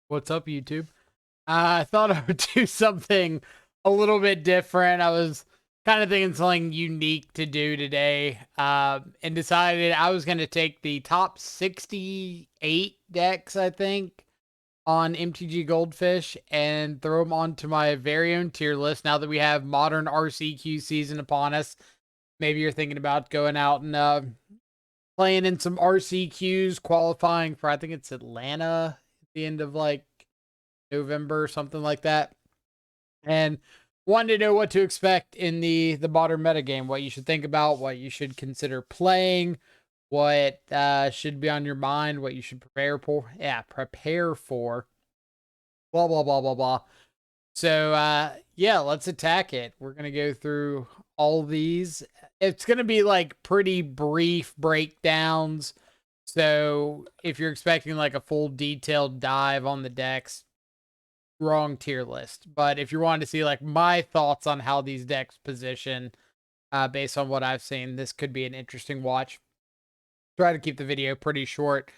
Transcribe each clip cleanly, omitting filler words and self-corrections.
What's up, YouTube? I thought I would do something a little bit different. I was kind of thinking something unique to do today, and decided I was going to take the top 68 decks, I think, on MTG Goldfish and throw them onto my very own tier list now that we have Modern RCQ season upon us. Maybe you're thinking about going out and playing in some RCQs, qualifying for, I think it's Atlanta at the end of like November, something like that. And wanted to know what to expect in the modern metagame, what you should think about, what you should consider playing, what should be on your mind, what you should prepare for. Yeah, prepare for. Blah blah blah blah blah. So yeah, let's attack it. We're gonna go through all these. It's gonna be like pretty brief breakdowns. So if you're expecting like a full detailed dive on the decks, wrong tier list. But if you wanted to see like my thoughts on how these decks position, based on what I've seen, this could be an interesting watch. Try to keep the video pretty short.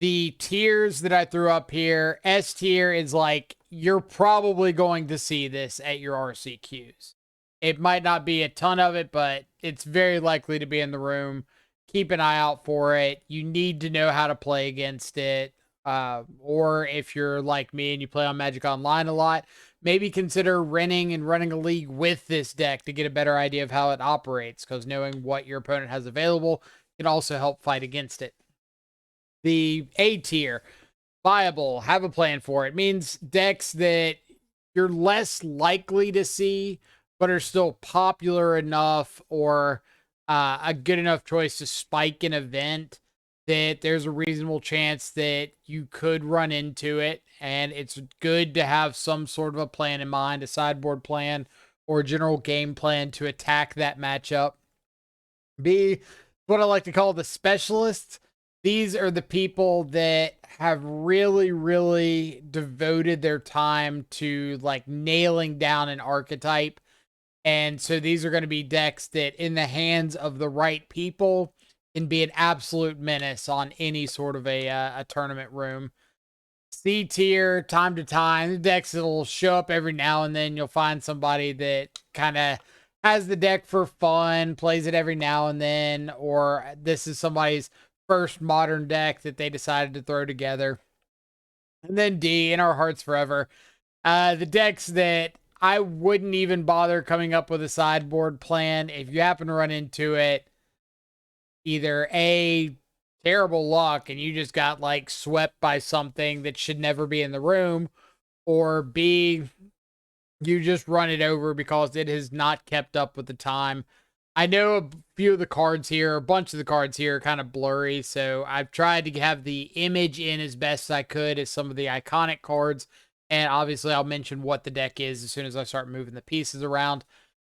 The tiers that I threw up here, S tier is like, you're probably going to see this at your RCQs. It might not be a ton of it, but it's very likely to be in the room. Keep an eye out for it. You need to know how to play against it. Or if you're like me and you play on Magic Online a lot, maybe consider renting and running a league with this deck to get a better idea of how it operates, because knowing what your opponent has available can also help fight against it. The A tier, viable, have a plan for it, means decks that you're less likely to see, but are still popular enough or a good enough choice to spike an event that there's a reasonable chance that you could run into it. And it's good to have some sort of a plan in mind, a sideboard plan or a general game plan to attack that matchup. B, what I like to call the specialists. These are the people that have really, really devoted their time to like nailing down an archetype. And so these are going to be decks that, in the hands of the right people, can be an absolute menace on any sort of a tournament room. C tier, time to time, the decks that'll show up every now and then. You'll find somebody that kind of has the deck for fun, plays it every now and then, or this is somebody's first modern deck that they decided to throw together. And then D, in our hearts forever, the decks that I wouldn't even bother coming up with a sideboard plan. If you happen to run into it, either A, terrible luck and you just got like swept by something that should never be in the room, or B, you just run it over because it has not kept up with the time. I know a few of the cards here, a bunch of the cards here are kind of blurry, so I've tried to have the image in as best as I could as some of the iconic cards. And obviously, I'll mention what the deck is as soon as I start moving the pieces around.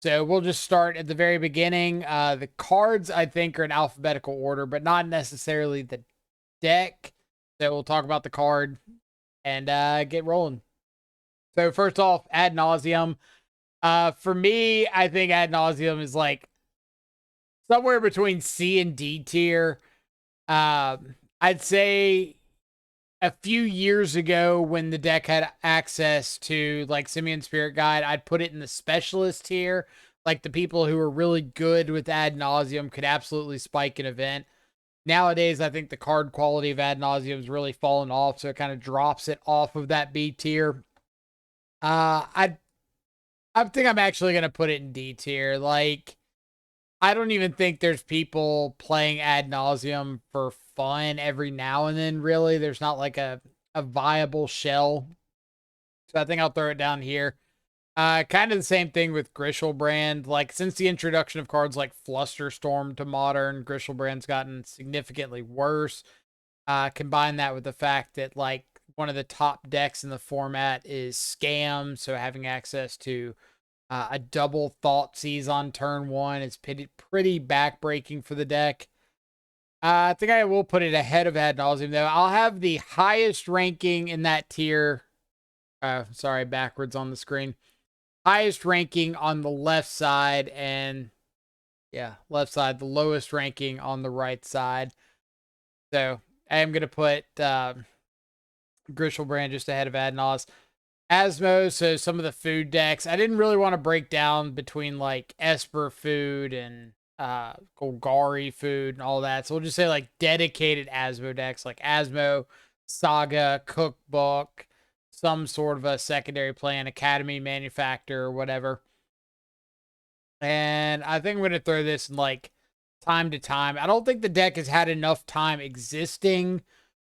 So we'll just start at the very beginning. The cards, I think, are in alphabetical order, but not necessarily the deck. So we'll talk about the card and get rolling. So first off, Ad Nauseum. For me, I think Ad Nauseum is like somewhere between C and D tier. I'd say a few years ago when the deck had access to like Simian Spirit Guide, I'd put it in the specialist tier. Like the people who are really good with Ad Nauseum could absolutely spike an event. Nowadays, I think the card quality of Ad Nauseum has really fallen off, so it kind of drops it off of that B tier. I think I'm actually gonna put it in D tier. Like, I don't even think there's people playing Ad Nauseum for fun every now and then, really. There's not like a viable shell. So I think I'll throw it down here. Kind of the same thing with Griselbrand. Like, since the introduction of cards like Flusterstorm to Modern, Griselbrand's gotten significantly worse. Combine that with the fact that, like, one of the top decks in the format is Scam, so having access to a double Thoughtseize on turn one is pretty backbreaking for the deck. I think I will put it ahead of Ad Nauseum, though. I'll have the highest ranking in that tier. Sorry, backwards on the screen. Highest ranking on the left side, and yeah, left side. The lowest ranking on the right side. So I am going to put Grishelbrand just ahead of Adnos. Asmo, so some of the food decks. I didn't really want to break down between like Esper food and Golgari food and all that. So we'll just say like dedicated Asmo decks, like Asmo, Saga, Cookbook, some sort of a secondary plan, Academy, Manufacturer, whatever. And I think I'm going to throw this in like time to time. I don't think the deck has had enough time existing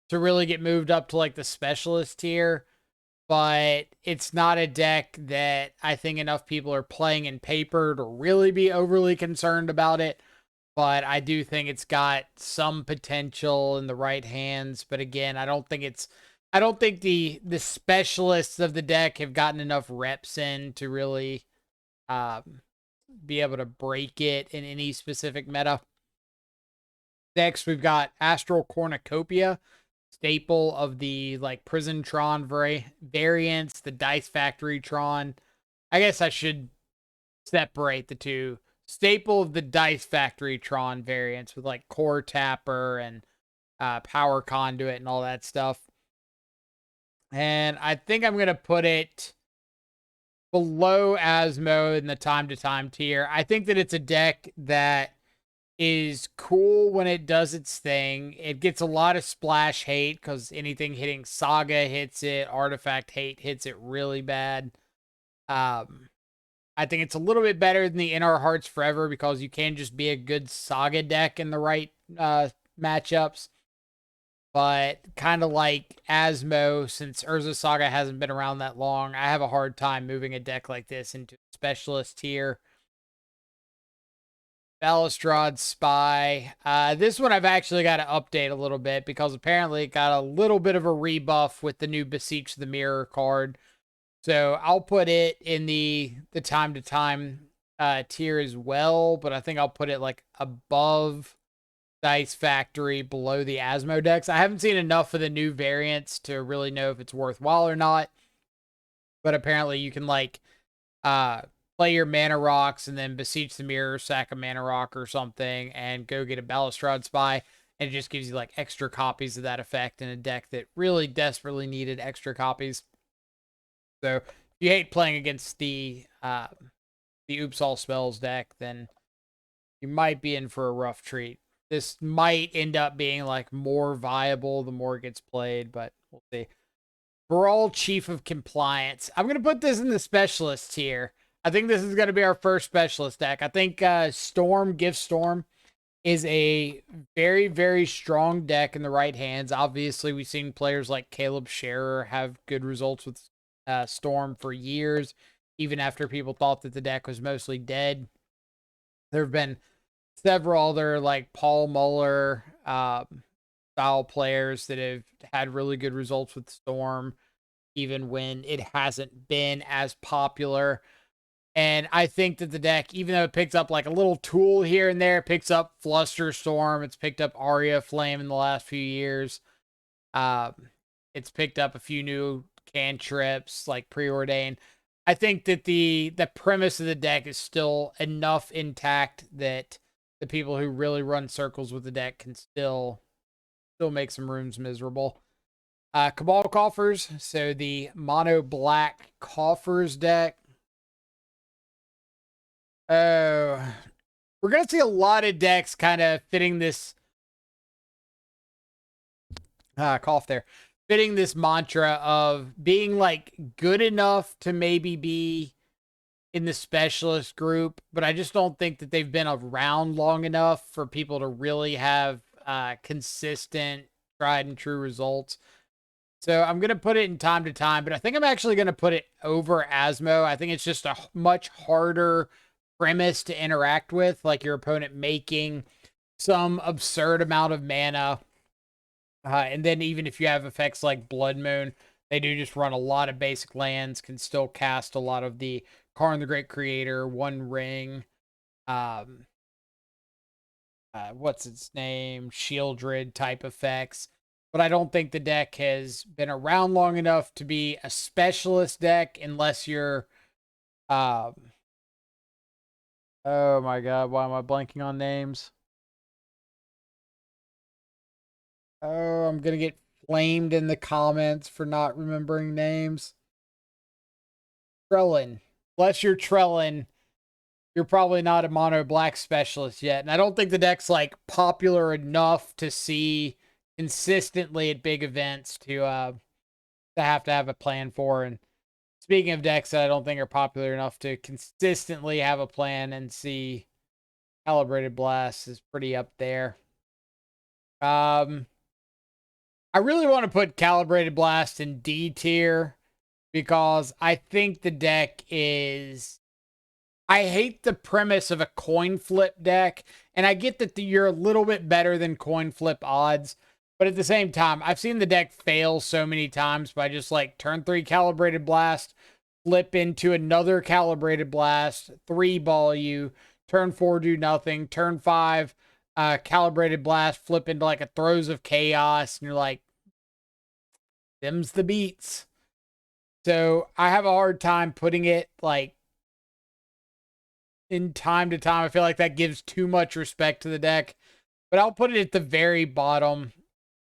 to really get moved up to like the specialist tier, but it's not a deck that I think enough people are playing in paper to really be overly concerned about it. But I do think it's got some potential in the right hands. But again, I don't think the specialists of the deck have gotten enough reps in to really be able to break it in any specific meta. Next, we've got Astral Cornucopia, staple of the like Prison Tron variants, the Dice Factory Tron. I guess I should separate the two. Staple of the Dice Factory Tron variants with like Core Tapper and Power Conduit and all that stuff. And I think I'm going to put it below Asmo in the time to time tier. I think that it's a deck that is cool when it does its thing. It gets a lot of splash hate because anything hitting Saga hits it. Artifact hate hits it really bad. I think it's a little bit better than the In Our Hearts Forever because you can just be a good Saga deck in the right matchups. But kind of like Asmo, since Urza Saga hasn't been around that long, I have a hard time moving a deck like this into specialist tier. Balustrade Spy. This one I've actually got to update a little bit because apparently it got a little bit of a rebuff with the new Beseech the Mirror card. So I'll put it in the time to time tier as well, but I think I'll put it like above Dice Factory, below the Asmo decks. I haven't seen enough of the new variants to really know if it's worthwhile or not. But apparently you can like play your mana rocks and then Beseech the Mirror, sack a mana rock or something, and go get a Balustrade Spy. And it just gives you like extra copies of that effect in a deck that really desperately needed extra copies. So if you hate playing against the Oops All Spells deck, then you might be in for a rough treat. This might end up being like more viable the more it gets played, but we'll see. Brawl Chief of Compliance. I'm going to put this in the specialist tier. I think this is going to be our first specialist deck. I think Storm, Gift Storm is a very, very strong deck in the right hands. Obviously, we've seen players like Caleb Scherer have good results with Storm for years, even after people thought that the deck was mostly dead. There have been several other like Paul Muller style players that have had really good results with Storm, even when it hasn't been as popular. And I think that the deck, even though it picks up like a little tool here and there, it picks up Flusterstorm, it's picked up Aria Flame in the last few years. It's picked up a few new cantrips like Preordain. I think that the premise of the deck is still enough intact that the people who really run circles with the deck can still make some rooms miserable. Cabal Coffers, so the mono black Coffers deck. Oh, we're going to see a lot of decks kind of fitting this cough there. Fitting this mantra of being like good enough to maybe be in the specialist group, but I just don't think that they've been around long enough for people to really have consistent, tried and true results. So I'm going to put it in time to time, but I think I'm actually going to put it over Asmo. I think it's just a much harder premise to interact with, like your opponent making some absurd amount of mana. And then even if you have effects like Blood Moon, they do just run a lot of basic lands, can still cast a lot of the Karn the Great Creator, One Ring, what's its name, Shieldred type effects. But I don't think the deck has been around long enough to be a specialist deck unless you're oh my god, why am I blanking on names? Oh, I'm gonna get flamed in the comments for not remembering names. Trellin. Unless you're Trellin, you're probably not a mono black specialist yet. And I don't think the deck's like popular enough to see consistently at big events to have a plan for. And speaking of decks that I don't think are popular enough to consistently have a plan and see, Calibrated Blast is pretty up there. I really want to put Calibrated Blast in D tier because I think the deck is... I hate the premise of a coin flip deck, and I get that you're a little bit better than coin flip odds, but at the same time, I've seen the deck fail so many times by just like turn 3 Calibrated Blast, flip into another Calibrated Blast, 3-ball you, turn 4 do nothing, turn 5 Calibrated Blast, flip into like a Throes of Chaos, and you're like, them's the beats. So I have a hard time putting it like in time to time. I feel like that gives too much respect to the deck, but I'll put it at the very bottom.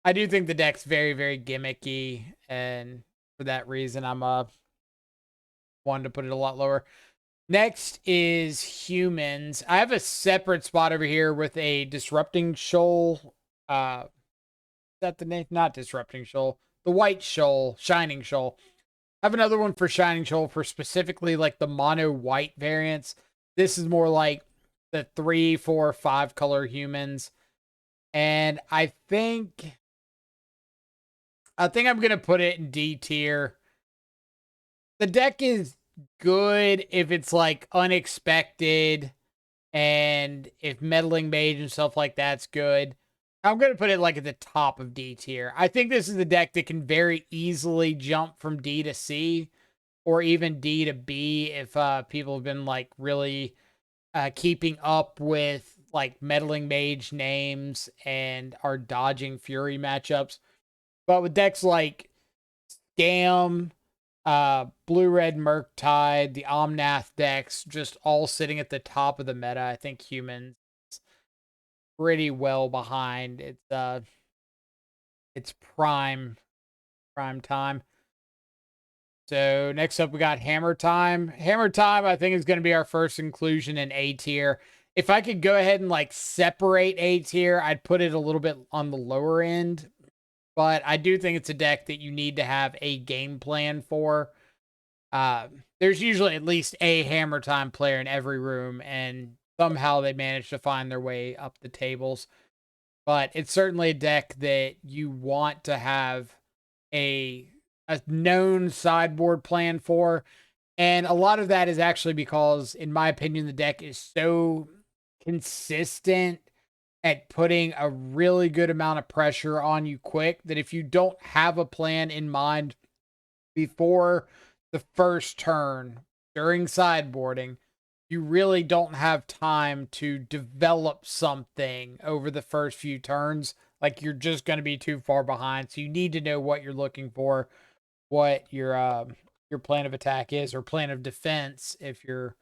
I do think the deck's very, very gimmicky, and for that reason, I'm wanting to put it a lot lower. Next is humans. I have a separate spot over here with a Disrupting Shoal. Is that the name? Not Disrupting Shoal. The White Shoal, Shining Shoal. I have another one for Shining Shoal for specifically like the mono white variants. This is more like the 3, 4, 5 color humans. And I think I'm going to put it in D tier. The deck is good if it's like unexpected and if Meddling Mage and stuff like that's good. I'm going to put it like at the top of D tier. I think this is the deck that can very easily jump from D to C or even D to B if people have been like really keeping up with like Meddling Mage names and are dodging Fury matchups. But with decks like Scam, Blue-Red Murktide, the Omnath decks, just all sitting at the top of the meta, I think humans pretty well behind. It's prime time. So next up we got Hammer Time. Hammer Time I think is going to be our first inclusion in A tier. If I could go ahead and like separate A tier, I'd put it a little bit on the lower end. But I do think it's a deck that you need to have a game plan for. There's usually at least a Hammer Time player in every room, and somehow they manage to find their way up the tables. But it's certainly a deck that you want to have a known sideboard plan for. And a lot of that is actually because, in my opinion, the deck is so consistent at putting a really good amount of pressure on you quick that if you don't have a plan in mind before the first turn during sideboarding, you really don't have time to develop something over the first few turns. Like, you're just going to be too far behind. So you need to know what you're looking for, what your plan of attack is, or plan of defense if you're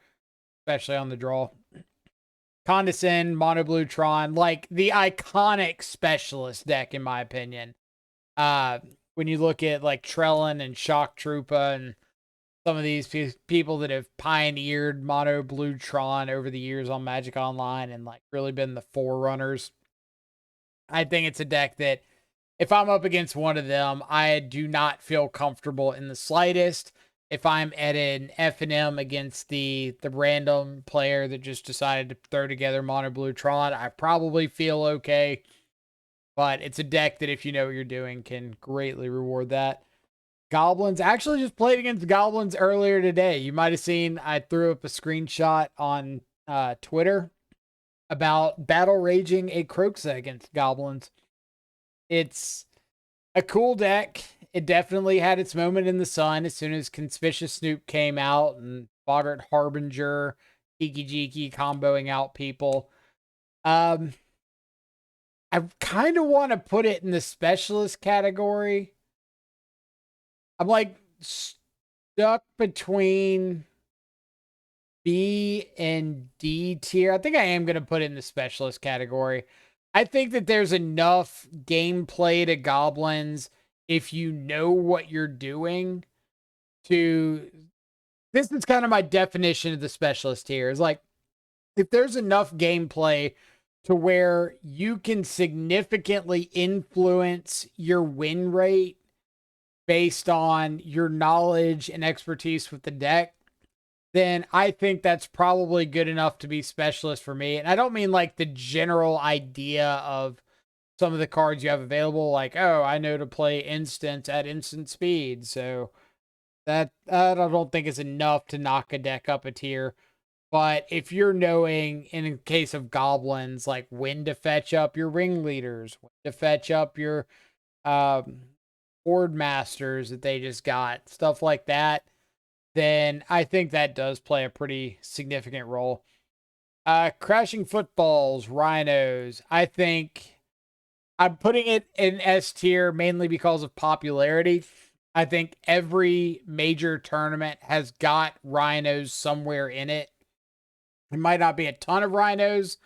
especially on the draw. Condescend, Mono Blue Tron, like the iconic specialist deck, in my opinion. When you look at like Trellin and Shock Troopa and some of these people that have pioneered Mono Blue Tron over the years on Magic Online and like really been the forerunners, I think it's a deck that if I'm up against one of them, I do not feel comfortable in the slightest. If I'm at an F&M against the random player that just decided to throw together Mono Blue Tron, I probably feel okay. But it's a deck that, if you know what you're doing, can greatly reward that. Goblins. I actually just played against Goblins earlier today. You might have seen I threw up a screenshot on Twitter about battle raging a Kroxa against Goblins. It's a cool deck. It definitely had its moment in the sun as soon as Conspicuous Snoop came out and Boggart Harbinger, Kiki Jiki comboing out people. I kind of want to put it in the specialist category. I'm like stuck between B and D tier. I think I am going to put it in the specialist category. I think that there's enough gameplay to Goblins if you know what you're doing to... This is kind of my definition of the specialist here. Is like, if there's enough gameplay to where you can significantly influence your win rate based on your knowledge and expertise with the deck, then I think that's probably good enough to be specialist for me. And I don't mean like the general idea of some of the cards you have available, like, oh, I know to play instant at instant speed. So that I don't think is enough to knock a deck up a tier. But if you're knowing, in case of goblins, like when to fetch up your ringleaders, when to fetch up your board masters that they just got, stuff like that, then I think that does play a pretty significant role. Crashing footballs, rhinos. I think I'm putting it in S tier mainly because of popularity. I think every major tournament has got rhinos somewhere in it. It might not be a ton of rhinos,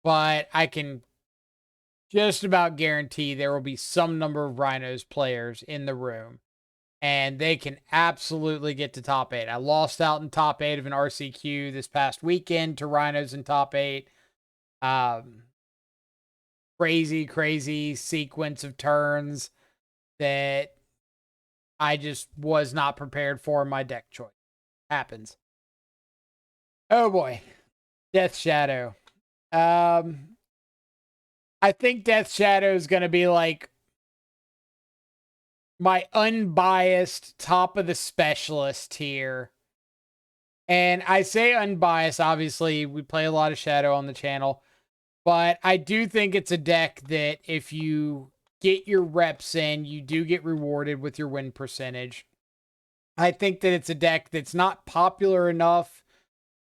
but I can just about guarantee there will be some number of rhinos players in the room. And they can absolutely get to top 8. I lost out in top 8 of an RCQ this past weekend to rhinos in top 8. Crazy sequence of turns that I just was not prepared for in my deck choice. Happens. Oh boy. Death Shadow. I think Death Shadow is going to be like my unbiased top of the specialist here. And I say unbiased, obviously, we play a lot of Shadow on the channel. But I do think it's a deck that if you get your reps in, you do get rewarded with your win percentage. I think that it's a deck that's not popular enough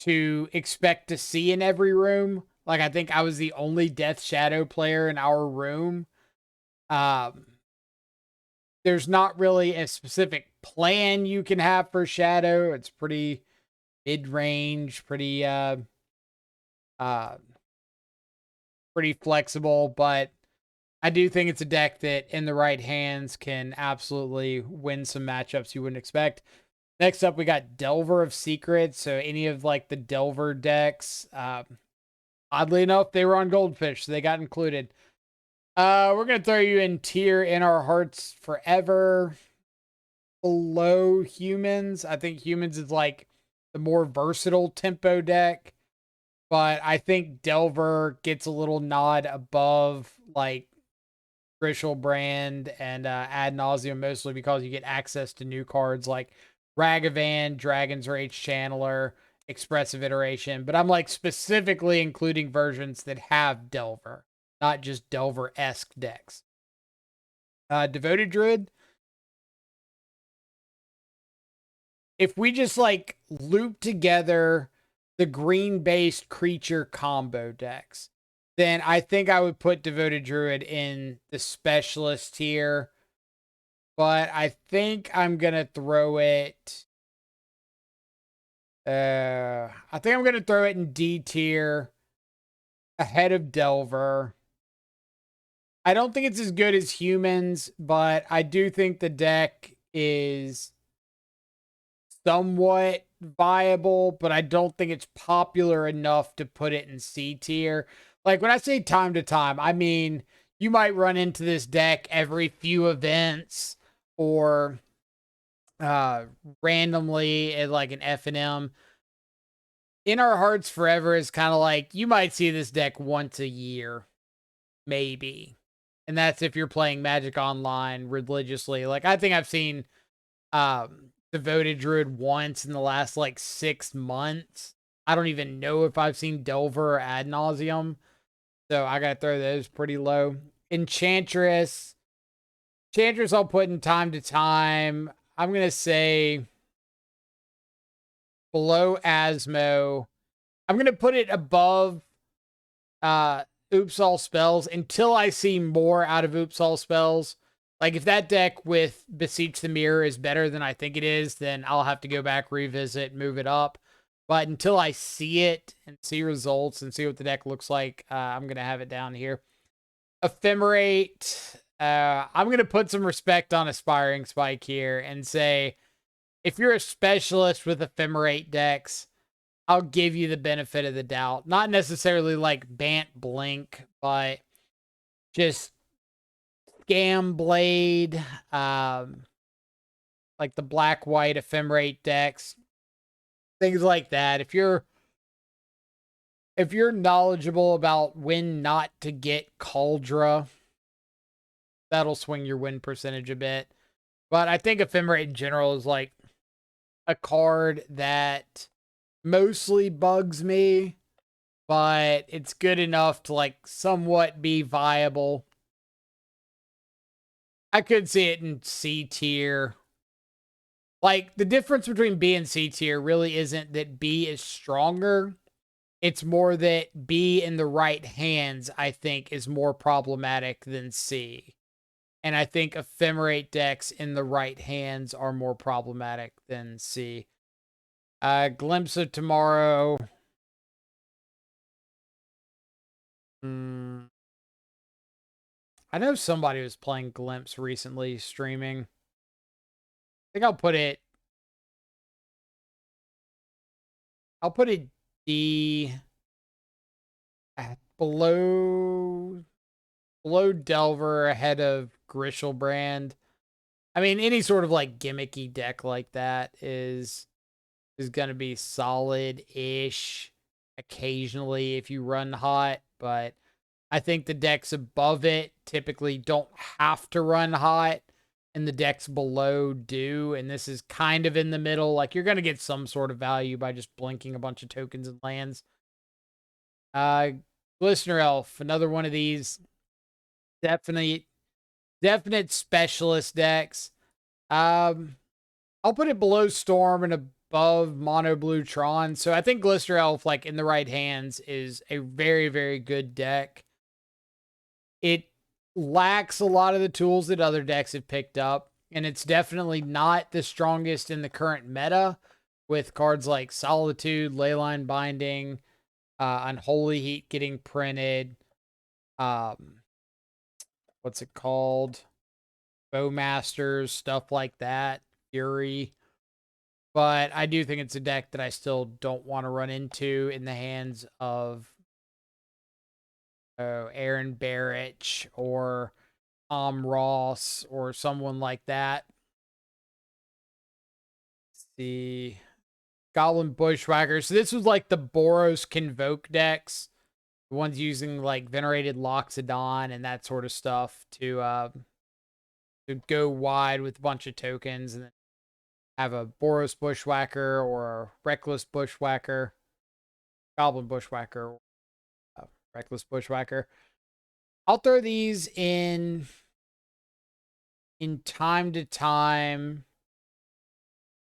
to expect to see in every room. Like, I think I was the only Death Shadow player in our room. There's not really a specific plan you can have for Shadow. It's pretty mid-range, pretty flexible, but I do think it's a deck that in the right hands can absolutely win some matchups you wouldn't expect. Next up, we got Delver of Secrets. So any of like the Delver decks, oddly enough, they were on Goldfish, so they got included. We're going to throw you in tier In Our Hearts Forever, below Humans. I think Humans is like the more versatile tempo deck, but I think Delver gets a little nod above like Brand and Ad Nauseam, mostly because you get access to new cards like Ragavan, Dragon's Rage Channeler, Expressive Iteration. But I'm like specifically including versions that have Delver, not just Delver-esque decks. Devoted Druid. If we just like loop together the green-based creature combo decks, then I think I would put Devoted Druid in the specialist tier. But I think I'm going to throw it... I think I'm going to throw it in D tier ahead of Delver. I don't think it's as good as Humans, but I do think the deck is somewhat viable, but I don't think it's popular enough to put it in C tier. Like, when I say time to time, I mean, you might run into this deck every few events or randomly at like an F&M. In Our Hearts Forever is kind of like, you might see this deck once a year, maybe. And that's if you're playing Magic Online religiously. Like, I think I've seen Devoted Druid once in the last like 6 months. I don't even know if I've seen Delver or Ad Nauseam. So I gotta throw those pretty low. Enchantress. Enchantress I'll put in time to time. I'm gonna say below Asmo. I'm gonna put it above Oops All Spells until I see more out of Oops All Spells. Like, if that deck with Beseech the Mirror is better than I think it is, then I'll have to go back, revisit, move it up. But until I see it and see results and see what the deck looks like, I'm going to have it down here. Ephemerate. I'm going to put some respect on Aspiring Spike here and say, if you're a specialist with Ephemerate decks, I'll give you the benefit of the doubt. Not necessarily like Bant Blink, but just Scam Blade, like the black-white Ephemerate decks, things like that. If you're knowledgeable about when not to get Cauldra, that'll swing your win percentage a bit. But I think Ephemerate in general is like a card that mostly bugs me, but it's good enough to like somewhat be viable. I could see it in C tier. Like, the difference between B and C tier really isn't that B is stronger. It's more that B in the right hands, I think, is more problematic than C. And I think Ephemerate decks in the right hands are more problematic than C. Glimpse of Tomorrow. I know somebody was playing Glimpse recently, streaming. I think I'll put it D below Delver, ahead of Grishelbrand. I mean, any sort of like gimmicky deck like that is gonna be solid-ish occasionally if you run hot, but I think the decks above it typically don't have to run hot, and the decks below do, and this is kind of in the middle. Like, you're gonna get some sort of value by just blinking a bunch of tokens and lands. Glistener Elf, another one of these definite specialist decks. I'll put it below Storm and above Mono Blue Tron. So I think Glistener Elf, like in the right hands, is a very, very good deck. It lacks a lot of the tools that other decks have picked up, and it's definitely not the strongest in the current meta, with cards like Solitude, Leyline Binding, Unholy Heat getting printed. What's it called? Bowmasters, stuff like that. Fury. But I do think it's a deck that I still don't want to run into in the hands of Aaron Barrich or Ross or someone like that. Let's see. Goblin Bushwhacker. So this was like the Boros Convoke decks. The ones using like Venerated Loxodon and that sort of stuff to go wide with a bunch of tokens and then have a Boros Bushwhacker or a Reckless Bushwhacker, Goblin Bushwhacker, Reckless Bushwhacker. I'll throw these in time to time.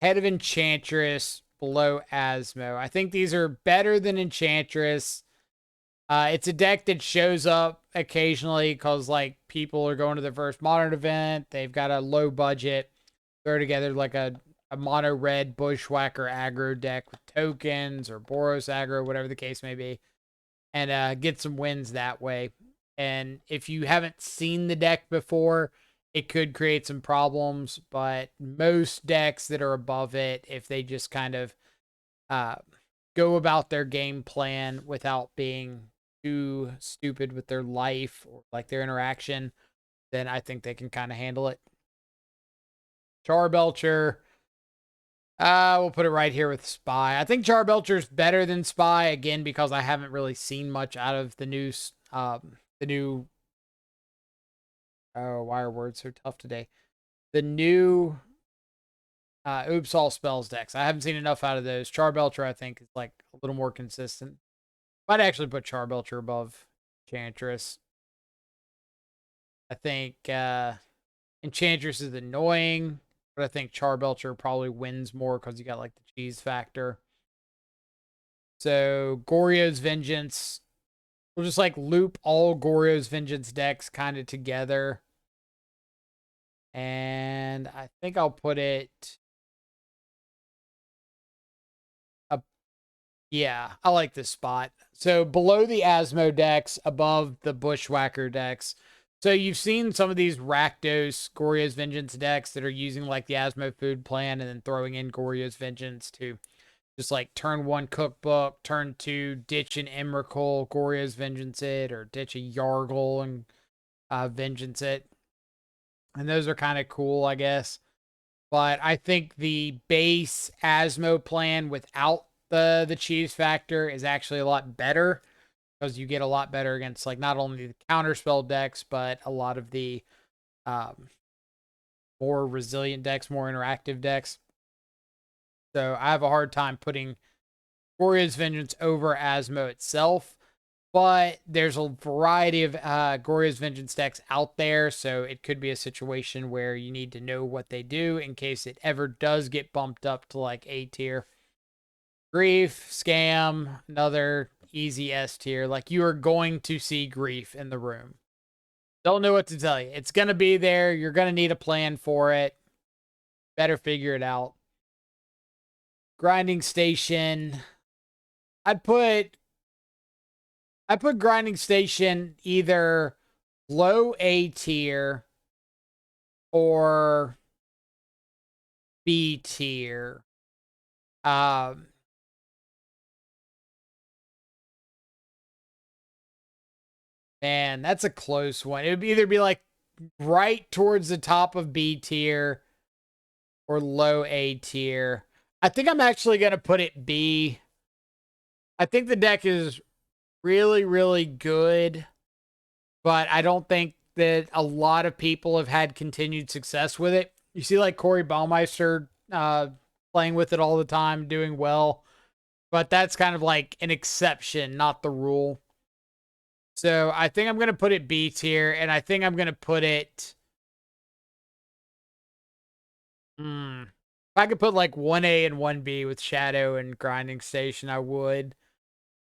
Head of Enchantress, below Asmo. I think these are better than Enchantress. It's a deck that shows up occasionally because like people are going to their first Modern event. They've got a low budget. Throw together like a mono red Bushwhacker aggro deck with tokens or Boros aggro, whatever the case may be, and get some wins that way. And if you haven't seen the deck before, it could create some problems, but most decks that are above it, if they just kind of go about their game plan without being too stupid with their life or like their interaction, then I think they can kind of handle it. Charbelcher, we'll put it right here with Spy. I think Charbelcher's better than Spy, again, because I haven't really seen much out of the new oh, why are words so tough today? The new Oops All Spells decks. I haven't seen enough out of those. Charbelcher, I think, is like a little more consistent. Might actually put Charbelcher above Enchantress. I think Enchantress is annoying, but I think Charbelcher probably wins more because you got like the cheese factor. So Goryo's Vengeance. We'll just like loop all Goryo's Vengeance decks kind of together. And I think I'll put it up. Yeah, I like this spot. So below the Asmo decks, above the Bushwhacker decks. So you've seen some of these Rakdos, Goryo's Vengeance decks that are using like the Asmo food plan and then throwing in Goryo's Vengeance to just like turn 1 Cookbook, turn 2 ditch an Emrakul, Goryo's Vengeance it, or ditch a Yargle and Vengeance it. And those are kind of cool, I guess. But I think the base Asmo plan without the cheese factor is actually a lot better, because you get a lot better against like not only the counterspell decks, but a lot of the more resilient decks, more interactive decks. So I have a hard time putting Goryo's Vengeance over Asmo itself, but there's a variety of Goryo's Vengeance decks out there, so it could be a situation where you need to know what they do in case it ever does get bumped up to like A tier. Grief, Scam, another easy S tier. Like, you are going to see Grief in the room. Don't know what to tell you. It's going to be there. You're going to need a plan for it. Better figure it out. Grinding Station. I'd put Grinding Station either low A tier or B tier. Man, that's a close one. It would either be like right towards the top of B tier or low A tier. I think I'm actually going to put it B. I think the deck is really, really good, but I don't think that a lot of people have had continued success with it. You see like Corey Baumeister playing with it all the time, doing well, but that's kind of like an exception, not the rule. So I think I'm going to put it B tier, and I think I'm going to put it... If I could put like 1A and 1B with Shadow and Grinding Station, I would.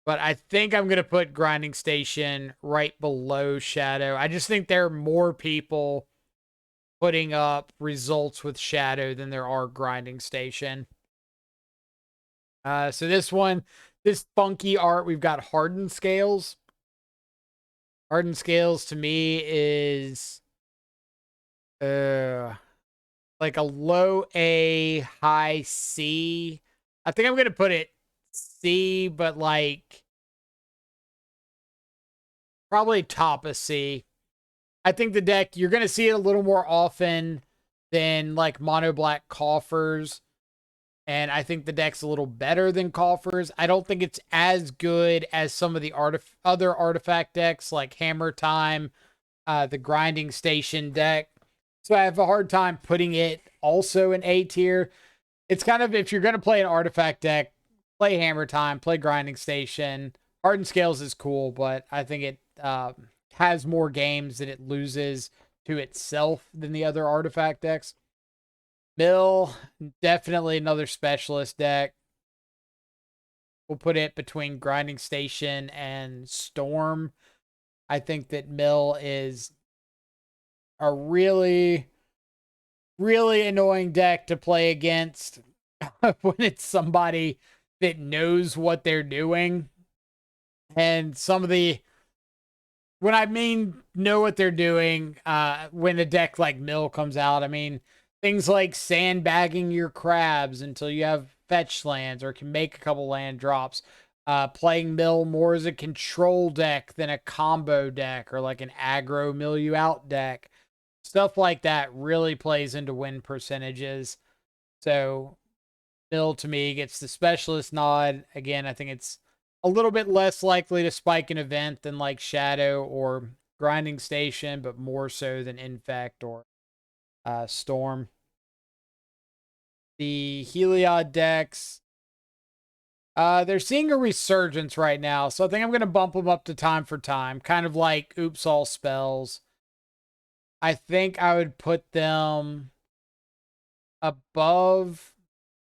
But I think I'm going to put Grinding Station right below Shadow. I just think there are more people putting up results with Shadow than there are Grinding Station. So this funky art, we've got Hardened Scales. Hardened Scales to me is like a low A, high C. I think I'm going to put it C, but like probably top of C. I think the deck, you're going to see it a little more often than like Mono Black Coffers. And I think the deck's a little better than Coffers. I don't think it's as good as some of the other artifact decks like Hammer Time, the Grinding Station deck. So I have a hard time putting it also in A tier. It's kind of, if you're going to play an artifact deck, play Hammer Time, play Grinding Station. Hardened Scales is cool, but I think it has more games that it loses to itself than the other artifact decks. Mill, definitely another specialist deck. We'll put it between Grinding Station and Storm. I think that Mill is a really, really annoying deck to play against when it's somebody that knows what they're doing. And some of the... when I mean know what they're doing, when a deck like Mill comes out, I mean things like sandbagging your crabs until you have fetch lands or can make a couple land drops. Playing Mill more as a control deck than a combo deck or like an aggro mill you out deck. Stuff like that really plays into win percentages. So Mill to me gets the specialist nod. Again, I think it's a little bit less likely to spike an event than like Shadow or Grinding Station, but more so than Infect or Storm. The Heliod decks, they're seeing a resurgence right now, so I think I'm going to bump them up to Time for Time, kind of like Oops All Spells. I think I would put them above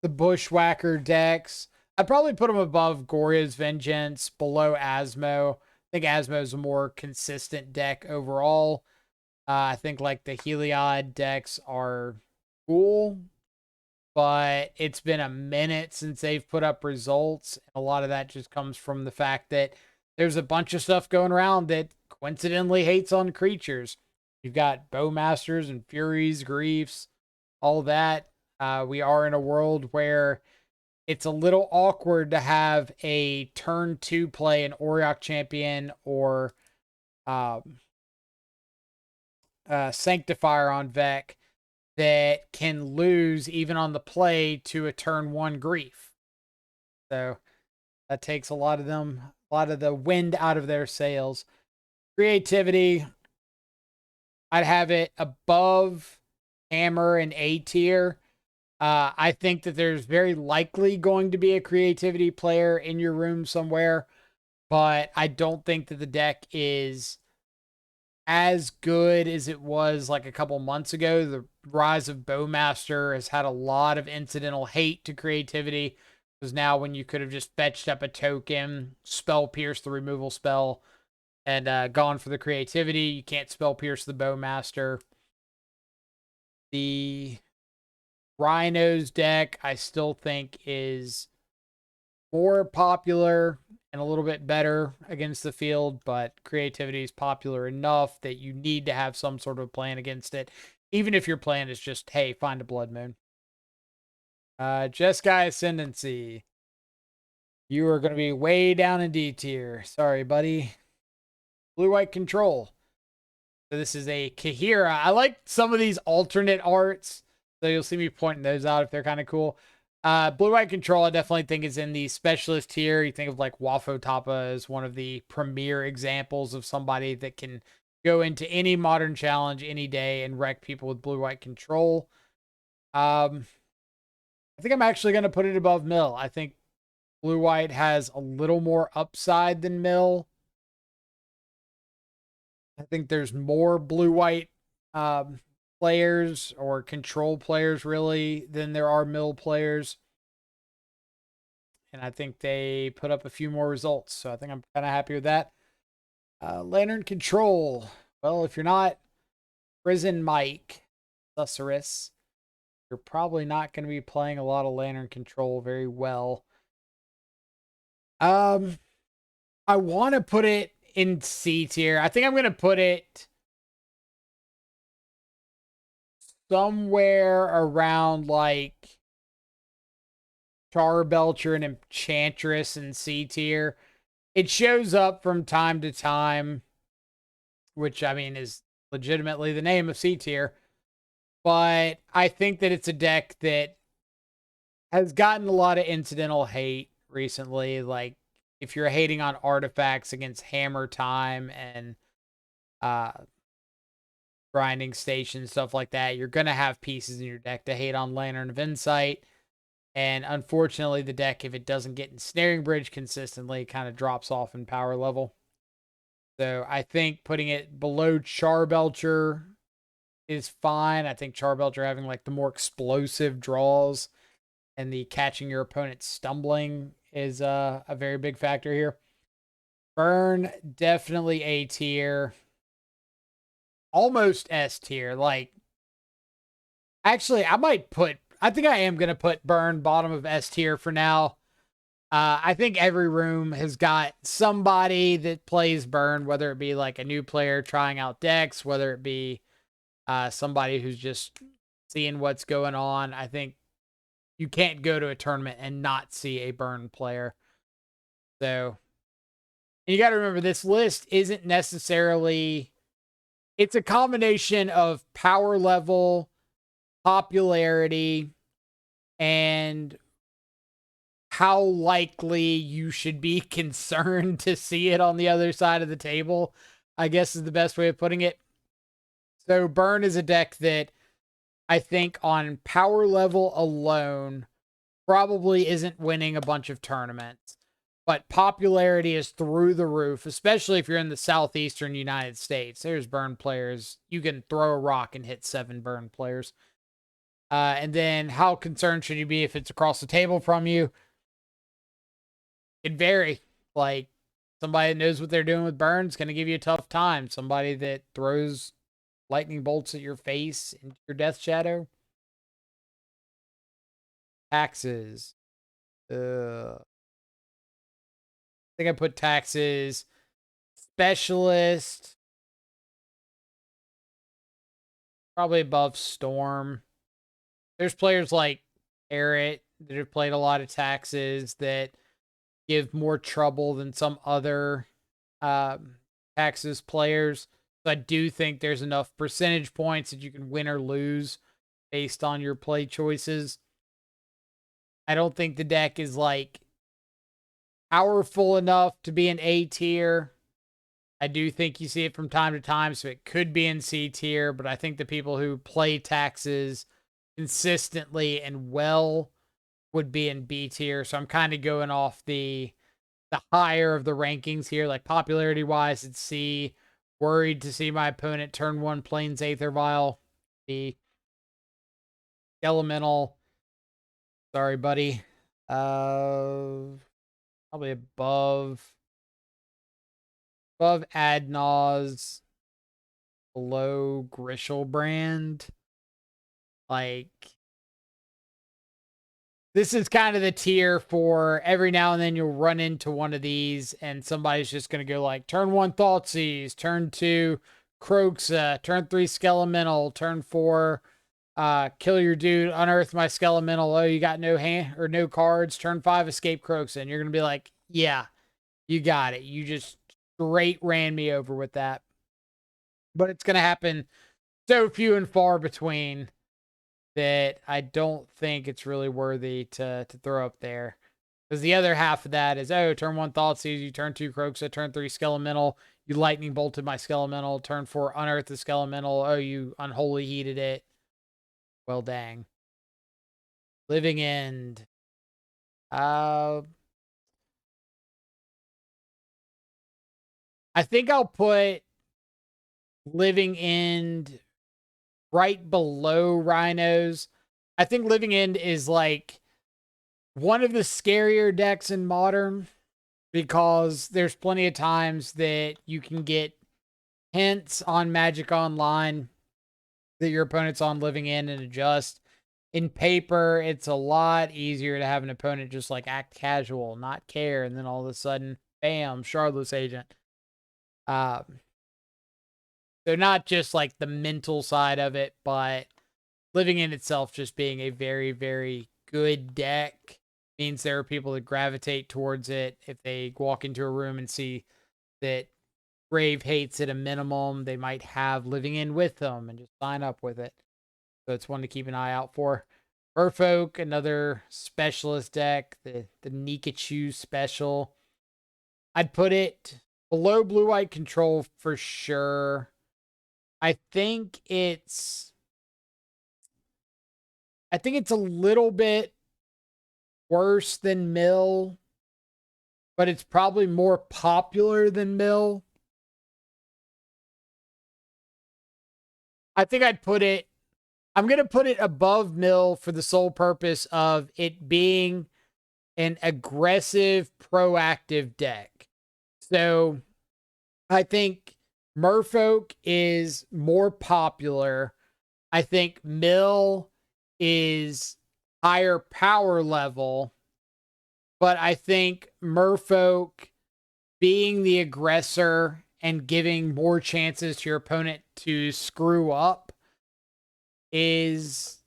the Bushwhacker decks. I'd probably put them above Goryo's Vengeance, below Asmo. I think Asmo is a more consistent deck overall. I think like the Heliod decks are cool, but it's been a minute since they've put up results. A lot of that just comes from the fact that there's a bunch of stuff going around that coincidentally hates on creatures. You've got Bowmasters and Furies, Griefs, all that. We are in a world where it's a little awkward to have a turn 2 play an Auriok Champion or um, Sanctifier on Vec that can lose even on the play to a turn 1 Grief. So that takes a lot of the wind out of their sails. Creativity, I'd have it above Hammer and A tier. I think that there's very likely going to be a creativity player in your room somewhere, but I don't think that the deck is as good as it was like a couple months ago. The rise of Bowmaster has had a lot of incidental hate to creativity, because now when you could have just fetched up a token, spell pierce the removal spell, and gone for the creativity, you can't spell pierce the Bowmaster. The Rhinos deck, I still think, is more popular and a little bit better against the field, but creativity is popular enough that you need to have some sort of plan against it, even if your plan is just, hey, find a Blood Moon. Jeskai Ascendancy. You are going to be way down in D tier. Sorry, buddy. Blue-white control. So this is a Kahira. I like some of these alternate arts, so you'll see me pointing those out if they're kind of cool. Blue-white control, I definitely think is in the specialist tier. You think of like Wafo Tapa as one of the premier examples of somebody that can go into any modern challenge any day and wreck people with blue-white control. I think I'm actually going to put it above Mill. I think blue-white has a little more upside than Mill. I think there's more blue-white players or control players really than there are Mill players. And I think they put up a few more results. So I think I'm kind of happy with that. Lantern control. Well, if you're not Prison Mike, Susurrus, you're probably not going to be playing a lot of Lantern control very well. I want to put it in C tier. I think I'm going to put it somewhere around like Charbelcher and Enchantress in C tier. It shows up from time to time, which I mean is legitimately the name of C tier. But I think that it's a deck that has gotten a lot of incidental hate recently. Like if you're hating on artifacts against Hammer Time and grinding station, stuff like that, you're going to have pieces in your deck to hate on Lantern of Insight. And unfortunately, the deck, if it doesn't get Ensnaring Bridge consistently, kind of drops off in power level. So I think putting it below Charbelcher is fine. I think Charbelcher having like the more explosive draws and the catching your opponent stumbling is a very big factor here. Burn, definitely A tier. Almost S tier. Like, actually, I think I am going to put Burn bottom of S tier for now. I think every room has got somebody that plays Burn, whether it be like a new player trying out decks, whether it be somebody who's just seeing what's going on. I think you can't go to a tournament and not see a Burn player. So you got to remember, this list isn't necessarily, it's a combination of power level, popularity, and how likely you should be concerned to see it on the other side of the table, I guess is the best way of putting it. So Burn is a deck that I think on power level alone probably isn't winning a bunch of tournaments, but popularity is through the roof, especially if you're in the southeastern United States. There's Burn players. You can throw a rock and hit 7 Burn players. And then how concerned should you be if it's across the table from you? It vary. Like somebody that knows what they're doing with Burn is going to give you a tough time. Somebody that throws lightning bolts at your face into your Death Shadow. Taxes. I think I put taxes. Specialist. probably above Storm. There's players like Errett that have played a lot of taxes that give more trouble than some other taxes players. So I do think there's enough percentage points that you can win or lose based on your play choices. I don't think the deck is like powerful enough to be an A tier. I do think you see it from time to time, so it could be in C tier, but I think the people who play taxes consistently and well would be in B tier. So I'm kind of going off the higher of the rankings here, like popularity wise, it's C. Worried to see my opponent turn 1 Plains Aether Vial. The Elemental. Sorry, buddy. Probably above Adnaz, below Grishelbrand. Like, this is kind of the tier for every now and then you'll run into one of these and somebody's just going to go like, turn 1 Thoughtseize, turn 2 Kroxa, turn 3 Skelemental, turn 4 kill your dude, unearth my Skelemental. Oh, you got no hand or no cards, turn 5 Escape Kroxa. And you're going to be like, yeah, you got it. You just straight ran me over with that. But it's going to happen so few and far between that I don't think it's really worthy to throw up there. Because the other half of that is, oh, turn 1 Thoughtseize, you turn 2 Kroxa, turn 3 Skelemental, you lightning bolted my Skelemental, turn 4 unearth the Skelemental, oh, you unholy heated it. Well, dang. Living End. I think I'll put Living End right below Rhinos. I think Living End is like one of the scarier decks in Modern because there's plenty of times that you can get hints on Magic Online that your opponent's on Living End and adjust. In paper, it's a lot easier to have an opponent just like act casual, not care, and then all of a sudden, bam, Shardless Agent. So not just like the mental side of it, but Living End itself just being a very, very good deck means there are people that gravitate towards it. If they walk into a room and see that Grave hates at a minimum, they might have Living End with them and just sign up with it. So it's one to keep an eye out for. Merfolk, another specialist deck, the Nikachu special. I'd put it below Blue-White Control for sure. I think it's a little bit worse than Mill, but it's probably more popular than Mill. I think I'm going to put it above Mill for the sole purpose of it being an aggressive, proactive deck. So I think Merfolk is more popular. I think Mill is higher power level, but I think Merfolk being the aggressor and giving more chances to your opponent to screw up is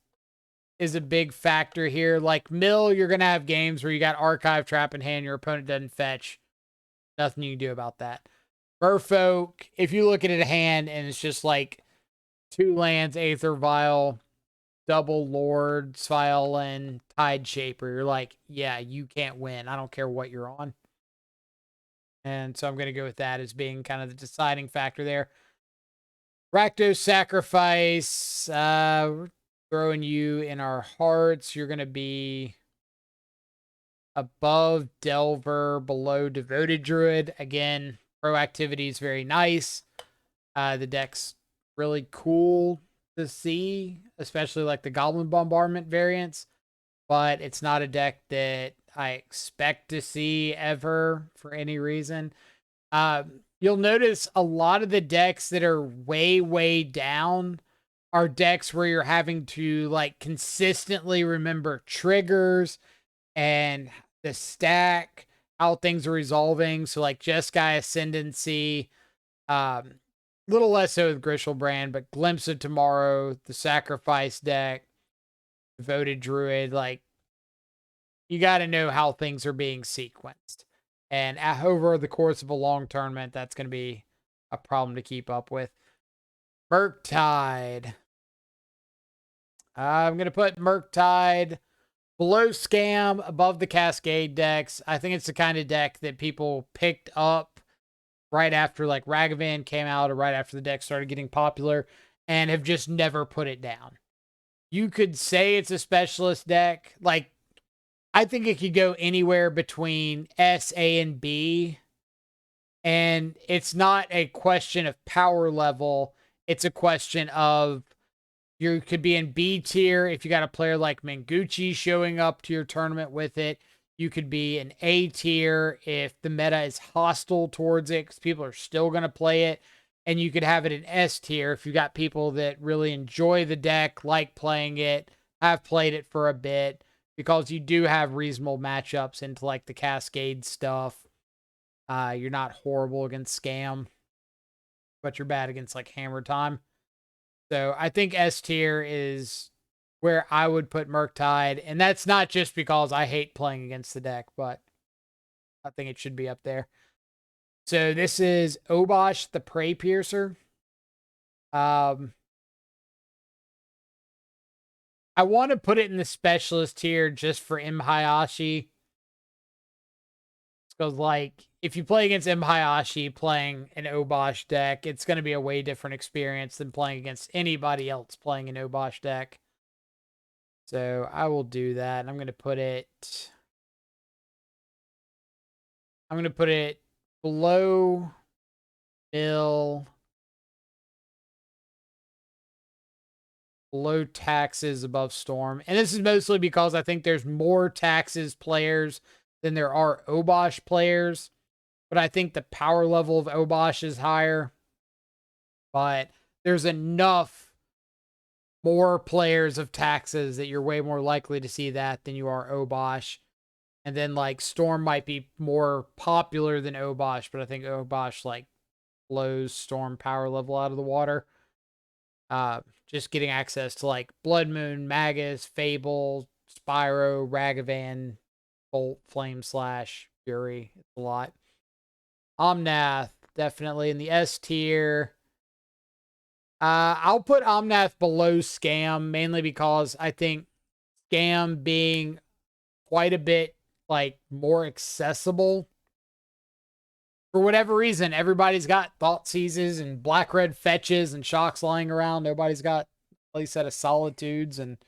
a big factor here. Like Mill, you're going to have games where you got Archive Trap in hand, your opponent doesn't fetch. Nothing you can do about that. Merfolk, if you look at it a hand and it's just like 2 lands, Aether Vial, double Lord, Violin, Tide Shaper, you're like, yeah, you can't win. I don't care what you're on. And so I'm going to go with that as being kind of the deciding factor there. Rakdos Sacrifice, throwing you in our hearts. You're going to be above Delver, below Devoted Druid. Again, proactivity is very nice. The deck's really cool to see, especially like the Goblin Bombardment variants, but it's not a deck that I expect to see ever for any reason. You'll notice a lot of the decks that are way, way down are decks where you're having to like consistently remember triggers and the stack, how things are resolving. So like Jeskai Ascendancy, little less so with Griselbrand, but Glimpse of Tomorrow, the Sacrifice deck, Devoted Druid, like, you got to know how things are being sequenced. And over the course of a long tournament, that's going to be a problem to keep up with. Murktide. I'm going to put Murktide below Scam, above the Cascade decks. I think it's the kind of deck that people picked up right after like Ragavan came out or right after the deck started getting popular and have just never put it down. You could say it's a specialist deck. Like, I think it could go anywhere between S, A, and B. And it's not a question of power level. It's a question of you could be in B tier if you got a player like Mengucci showing up to your tournament with it. You could be in A tier if the meta is hostile towards it because people are still going to play it. And you could have it in S tier if you got people that really enjoy the deck, like playing it, have played it for a bit, because you do have reasonable matchups into like the Cascade stuff. You're not horrible against Scam, but you're bad against like Hammer Time. So I think S tier is where I would put Murktide. And that's not just because I hate playing against the deck, but I think it should be up there. So this is Obosh the Prey Piercer. I want to put it in the specialist tier just for M. Hayashi. Because, like, if you play against M. Hayashi playing an Obosh deck, it's going to be a way different experience than playing against anybody else playing an Obosh deck. So I will do that. I'm going to put it... I'm going to put it below Mill, below Taxes, above Storm. And this is mostly because I think there's more Taxes players than there are Obosh players. But I think the power level of Obosh is higher. But there's enough more players of Taxes that you're way more likely to see that than you are Obosh. And then, like, Storm might be more popular than Obosh, but I think Obosh, like, blows Storm power level out of the water. Just getting access to, like, Blood Moon, Magus, Fable, Spyro, Ragavan, Bolt, Flame Slash, Fury. It's a lot. Omnath, definitely in the S tier. I'll put Omnath below Scam, mainly because I think Scam being quite a bit, like, more accessible. For whatever reason, everybody's got Thought Seizes and Black-Red Fetches and Shocks lying around. Nobody's got a play set of Solitudes and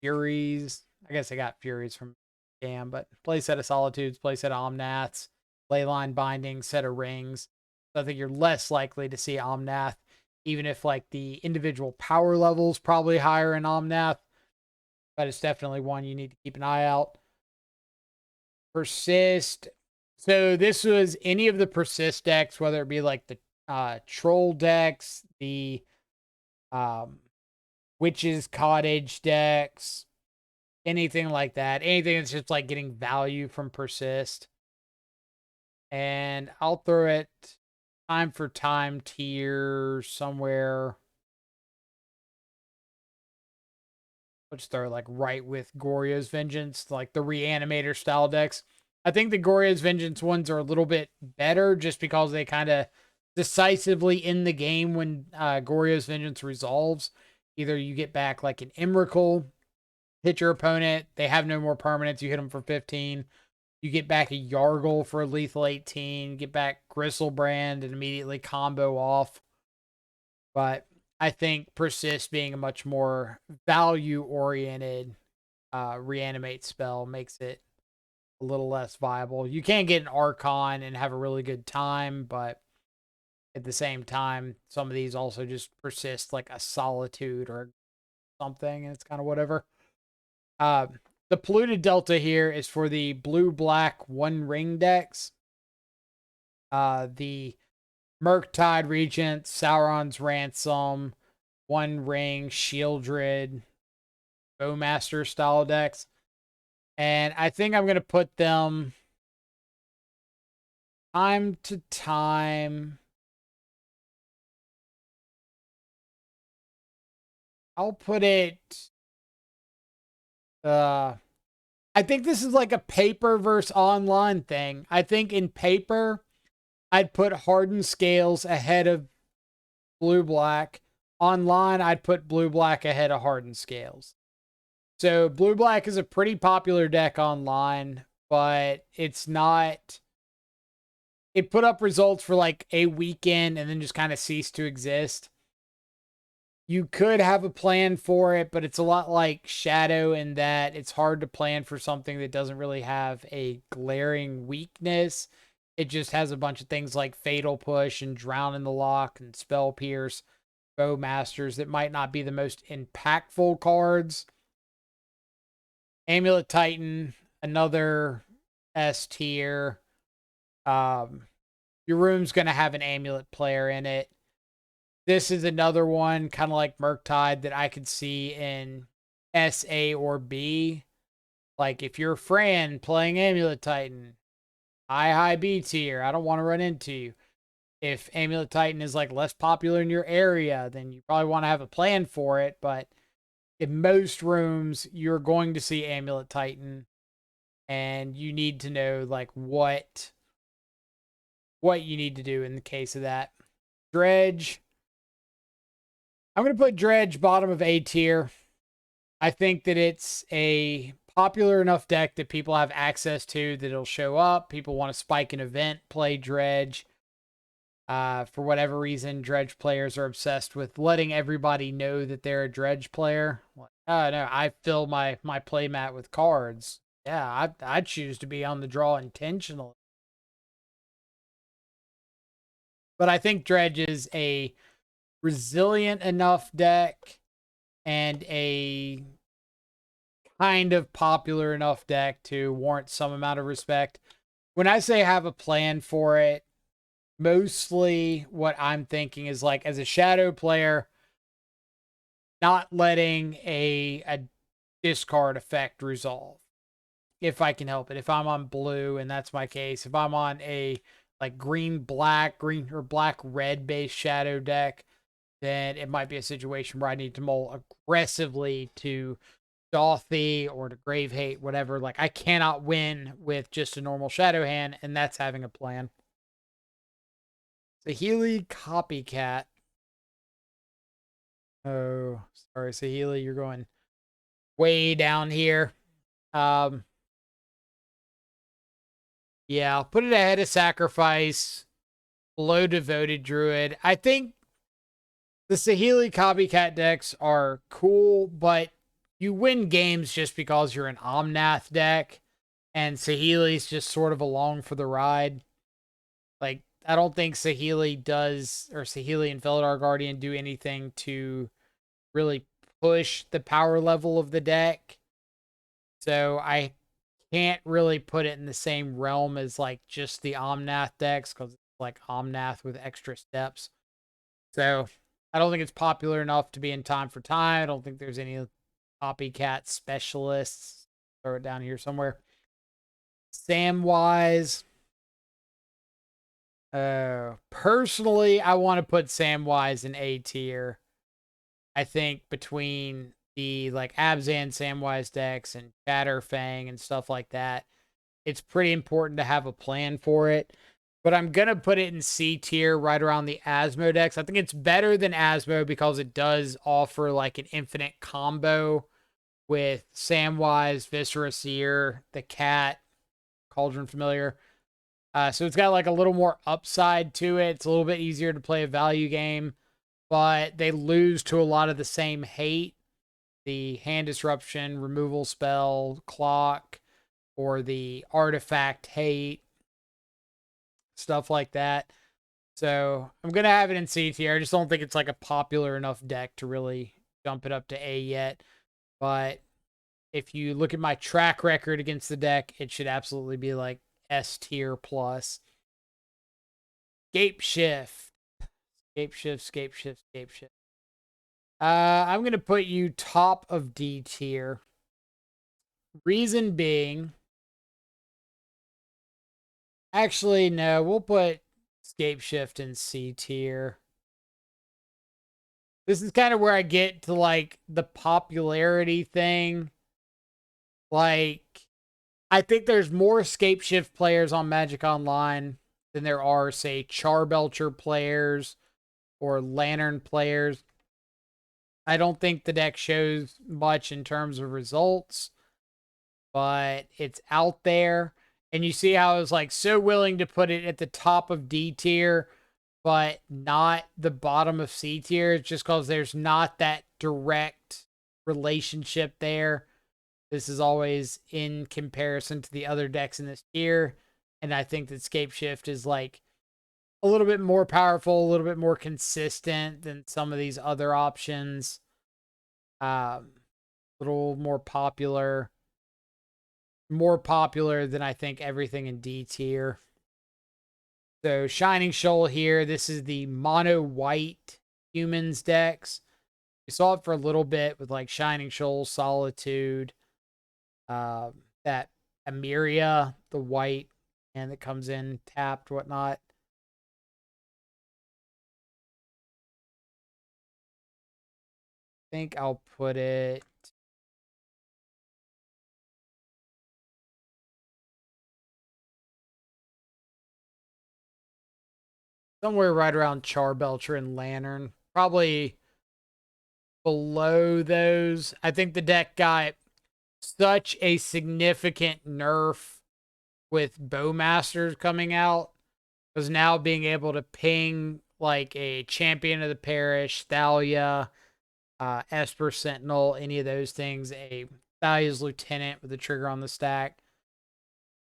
Furies. I guess I got Furies from Scam, but play set of Solitudes, play set of Omnaths, Leyline Binding, set of Rings. So I think you're less likely to see Omnath, even if, like, the individual power level is probably higher in Omnath. But it's definitely one you need to keep an eye out. Persist. So this was any of the Persist decks, whether it be like the Troll decks, the Witch's Cottage decks, anything like that. Anything that's just like getting value from Persist. And I'll throw it time for time tier somewhere. Let's throw like right with Goryo's Vengeance, like the Reanimator style decks. I think the Goryo's Vengeance ones are a little bit better just because they kind of decisively end the game when Goryo's Vengeance resolves. Either you get back like an Emrakul, hit your opponent, they have no more permanents, you hit them for 15. You get back a Yargle for a lethal 18, get back Griselbrand and immediately combo off. But I think Persist being a much more value-oriented reanimate spell makes it a little less viable. You can get an Archon and have a really good time, but at the same time, some of these also just persist like a Solitude or something, and it's kind of whatever. The Polluted Delta here is for the blue-black one-ring decks. The Murktide Regent, Sauron's Ransom, One Ring, Shieldred, Bowmaster style decks. And I think I'm going to put them time to time I'll put it, I think this is like a paper versus online thing. I think in paper, I'd put Hardened Scales ahead of Blue-Black. Online, I'd put Blue-Black ahead of Hardened Scales. So Blue-Black is a pretty popular deck online, but it's not... It put up results for like a weekend and then just kind of ceased to exist. You could have a plan for it, but it's a lot like Shadow in that it's hard to plan for something that doesn't really have a glaring weakness. It just has a bunch of things like Fatal Push and Drown in the Lock and Spell Pierce, Bowmasters that might not be the most impactful cards. Amulet Titan, another S tier. Your room's going to have an Amulet player in it. This is another one, kind of like Murktide, that I could see in S, A, or B. Like, if you're Fran playing Amulet Titan, high B tier. I don't want to run into you. If Amulet Titan is, like, less popular in your area, then you probably want to have a plan for it. But in most rooms, you're going to see Amulet Titan. And you need to know, like, what you need to do in the case of that. Dredge. I'm going to put Dredge bottom of A tier. I think that it's a popular enough deck that people have access to, that it'll show up. People want to spike an event, play Dredge. For whatever reason, Dredge players are obsessed with letting everybody know that they're a Dredge player. Like, oh, no, I fill my playmat with cards. Yeah, I choose to be on the draw intentionally. But I think Dredge is a resilient enough deck and a kind of popular enough deck to warrant some amount of respect. When I say have a plan for it, mostly what I'm thinking is, like, as a Shadow player, not letting a discard effect resolve, if I can help it. If I'm on blue and that's my case, if I'm on a like green or black red based Shadow deck, then it might be a situation where I need to mull aggressively to Dothy or to Grave Hate, whatever. Like, I cannot win with just a normal Shadow hand, and that's having a plan. Saheeli Copycat. Oh, sorry, Saheeli, you're going way down here. Yeah, I'll put it ahead of Sacrifice, below Devoted Druid. I think the Saheeli Copycat decks are cool, but you win games just because you're an Omnath deck, and Saheeli's just sort of along for the ride. Like, I don't think Saheeli and Felidar Guardian do anything to really push the power level of the deck. So I can't really put it in the same realm as, like, just the Omnath decks, because it's like Omnath with extra steps. So I don't think it's popular enough to be in Time for Time. I don't think there's any copycat specialists. Throw it down here somewhere. Samwise. Personally, I want to put Samwise in A tier. I think between the, like, Abzan Samwise decks and Chatterfang and stuff like that, it's pretty important to have a plan for it. But I'm going to put it in C tier right around the Asmo decks. I think it's better than Asmo because it does offer, like, an infinite combo with Samwise, Viscera Seer, the Cat, Cauldron Familiar. So it's got, like, a little more upside to it. It's a little bit easier to play a value game, but they lose to a lot of the same hate. The Hand Disruption, Removal Spell, Clock, or the Artifact hate, stuff like that. So I'm going to have it in C tier. I just don't think it's, like, a popular enough deck to really jump it up to A yet. But if you look at my track record against the deck, it should absolutely be, like, S tier plus. Scape Shift. I'm going to put you top of D tier. Reason being, actually, no, we'll put Scape Shift in C tier. This is kind of where I get to like the popularity thing. Like, I think there's more Scapeshift players on Magic Online than there are, say, Charbelcher players or Lantern players. I don't think the deck shows much in terms of results, but it's out there. And you see how I was like so willing to put it at the top of D tier, but not the bottom of C tier, just because there's not that direct relationship there. This is always in comparison to the other decks in this tier. And I think that Scapeshift is like a little bit more powerful, a little bit more consistent than some of these other options. A little more popular than I think everything in D tier. So Shining Shoal here. This is the mono white humans decks. We saw it for a little bit with like Shining Shoal, Solitude, that Amiria, the white, and that comes in tapped, whatnot. I think I'll put it somewhere right around Charbelcher and Lantern. Probably below those. I think the deck got such a significant nerf with Bowmasters coming out. Because now being able to ping like a Champion of the Parish, Thalia, Esper Sentinel, any of those things, a Thalia's Lieutenant with a trigger on the stack,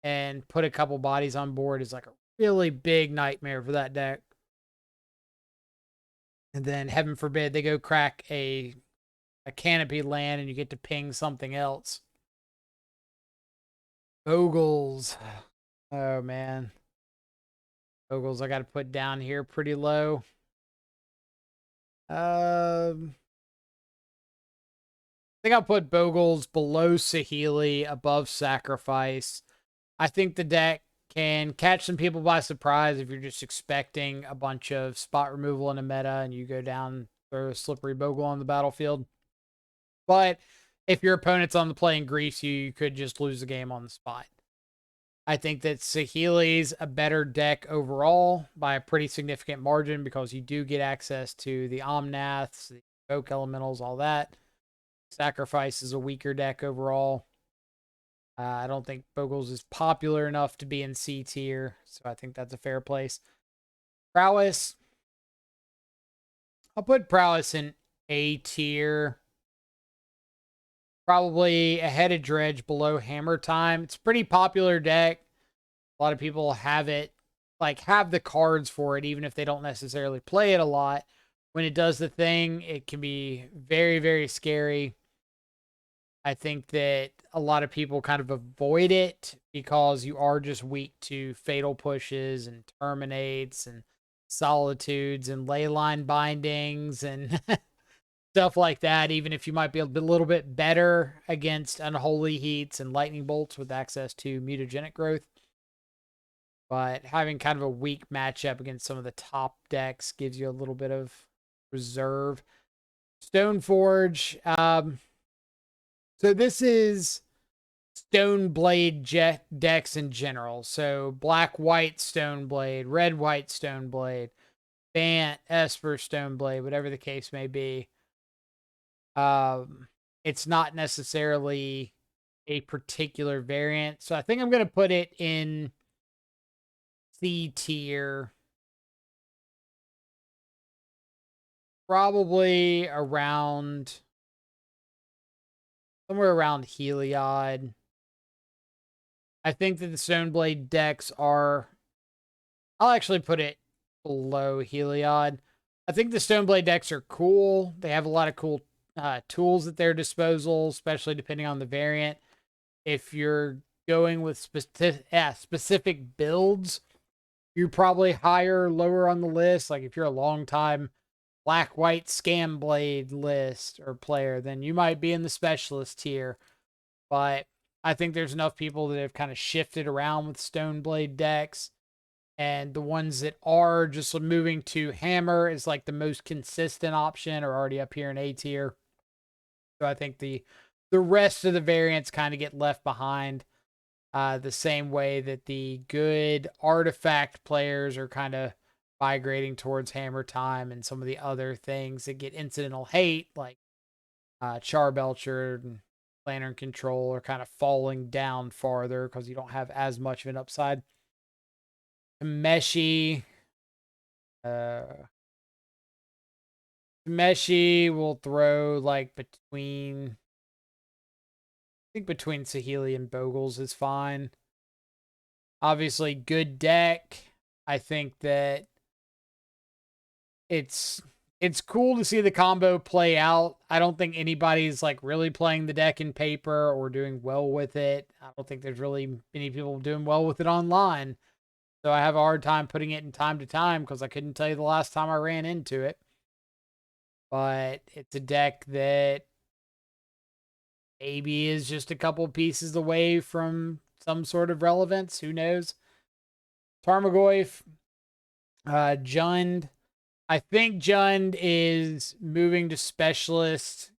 and put a couple bodies on board is like a really big nightmare for that deck. And then, heaven forbid, they go crack a canopy land and you get to ping something else. Ogles. Oh, man. Ogles I got to put down here pretty low. I think I'll put Bogles below Saheeli, above Sacrifice. I think the deck can catch some people by surprise if you're just expecting a bunch of spot removal in a meta and you go down, throw a slippery Bogle on the battlefield. But if your opponent's on the play and grease you, you could just lose the game on the spot. I think that Saheeli's a better deck overall by a pretty significant margin because you do get access to the Omnaths, the Oak Elementals, all that. Sacrifice is a weaker deck overall. I don't think Bogles is popular enough to be in C tier, so I think that's a fair place. Prowess. I'll put Prowess in A tier. Probably ahead of Dredge, below Hammer Time. It's a pretty popular deck. A lot of people have it, like have the cards for it, even if they don't necessarily play it a lot. When it does the thing, it can be very, very scary. I think that a lot of people kind of avoid it because you are just weak to fatal pushes and terminates and solitudes and leyline bindings and stuff like that, even if you might be a little bit better against unholy heats and lightning bolts with access to mutagenic growth. But having kind of a weak matchup against some of the top decks gives you a little bit of reserve. Stoneforge. So this is Stoneblade decks in general. So black-white Stoneblade, red-white Stoneblade, Bant, Esper Stoneblade, whatever the case may be. It's not necessarily a particular variant. So I think I'm going to put it in C tier. Probably around... somewhere around Heliod. I think that the Stoneblade decks are... I'll actually put it below Heliod. I think the Stoneblade decks are cool. They have a lot of cool tools at their disposal, especially depending on the variant. If you're going with specific builds, you're probably higher or lower on the list. Like if you're a long-time black-white Scam Blade list or player, then you might be in the specialist tier. But I think there's enough people that have kind of shifted around with Stoneblade decks And the ones that are just moving to hammer is like the most consistent option, or already up here in A tier. So I think the rest of the variants kind of get left behind, the same way that the good artifact players are kind of migrating towards hammer time, and some of the other things that get incidental hate, like Charbelcher and Lantern Control, are kind of falling down farther because you don't have as much of an upside. Meshi, Meshi will throw like between, I think between Saheeli and Bogles is fine. Obviously, good deck. I think that it's cool to see the combo play out. I don't think anybody's like really playing the deck in paper or doing well with it. I don't think there's really many people doing well with it online. So I have a hard time putting it in time to time because I couldn't tell you the last time I ran into it. But it's a deck that maybe is just a couple pieces away from some sort of relevance. Who knows? Tarmogoyf, Jund. I think Jund is moving to specialist.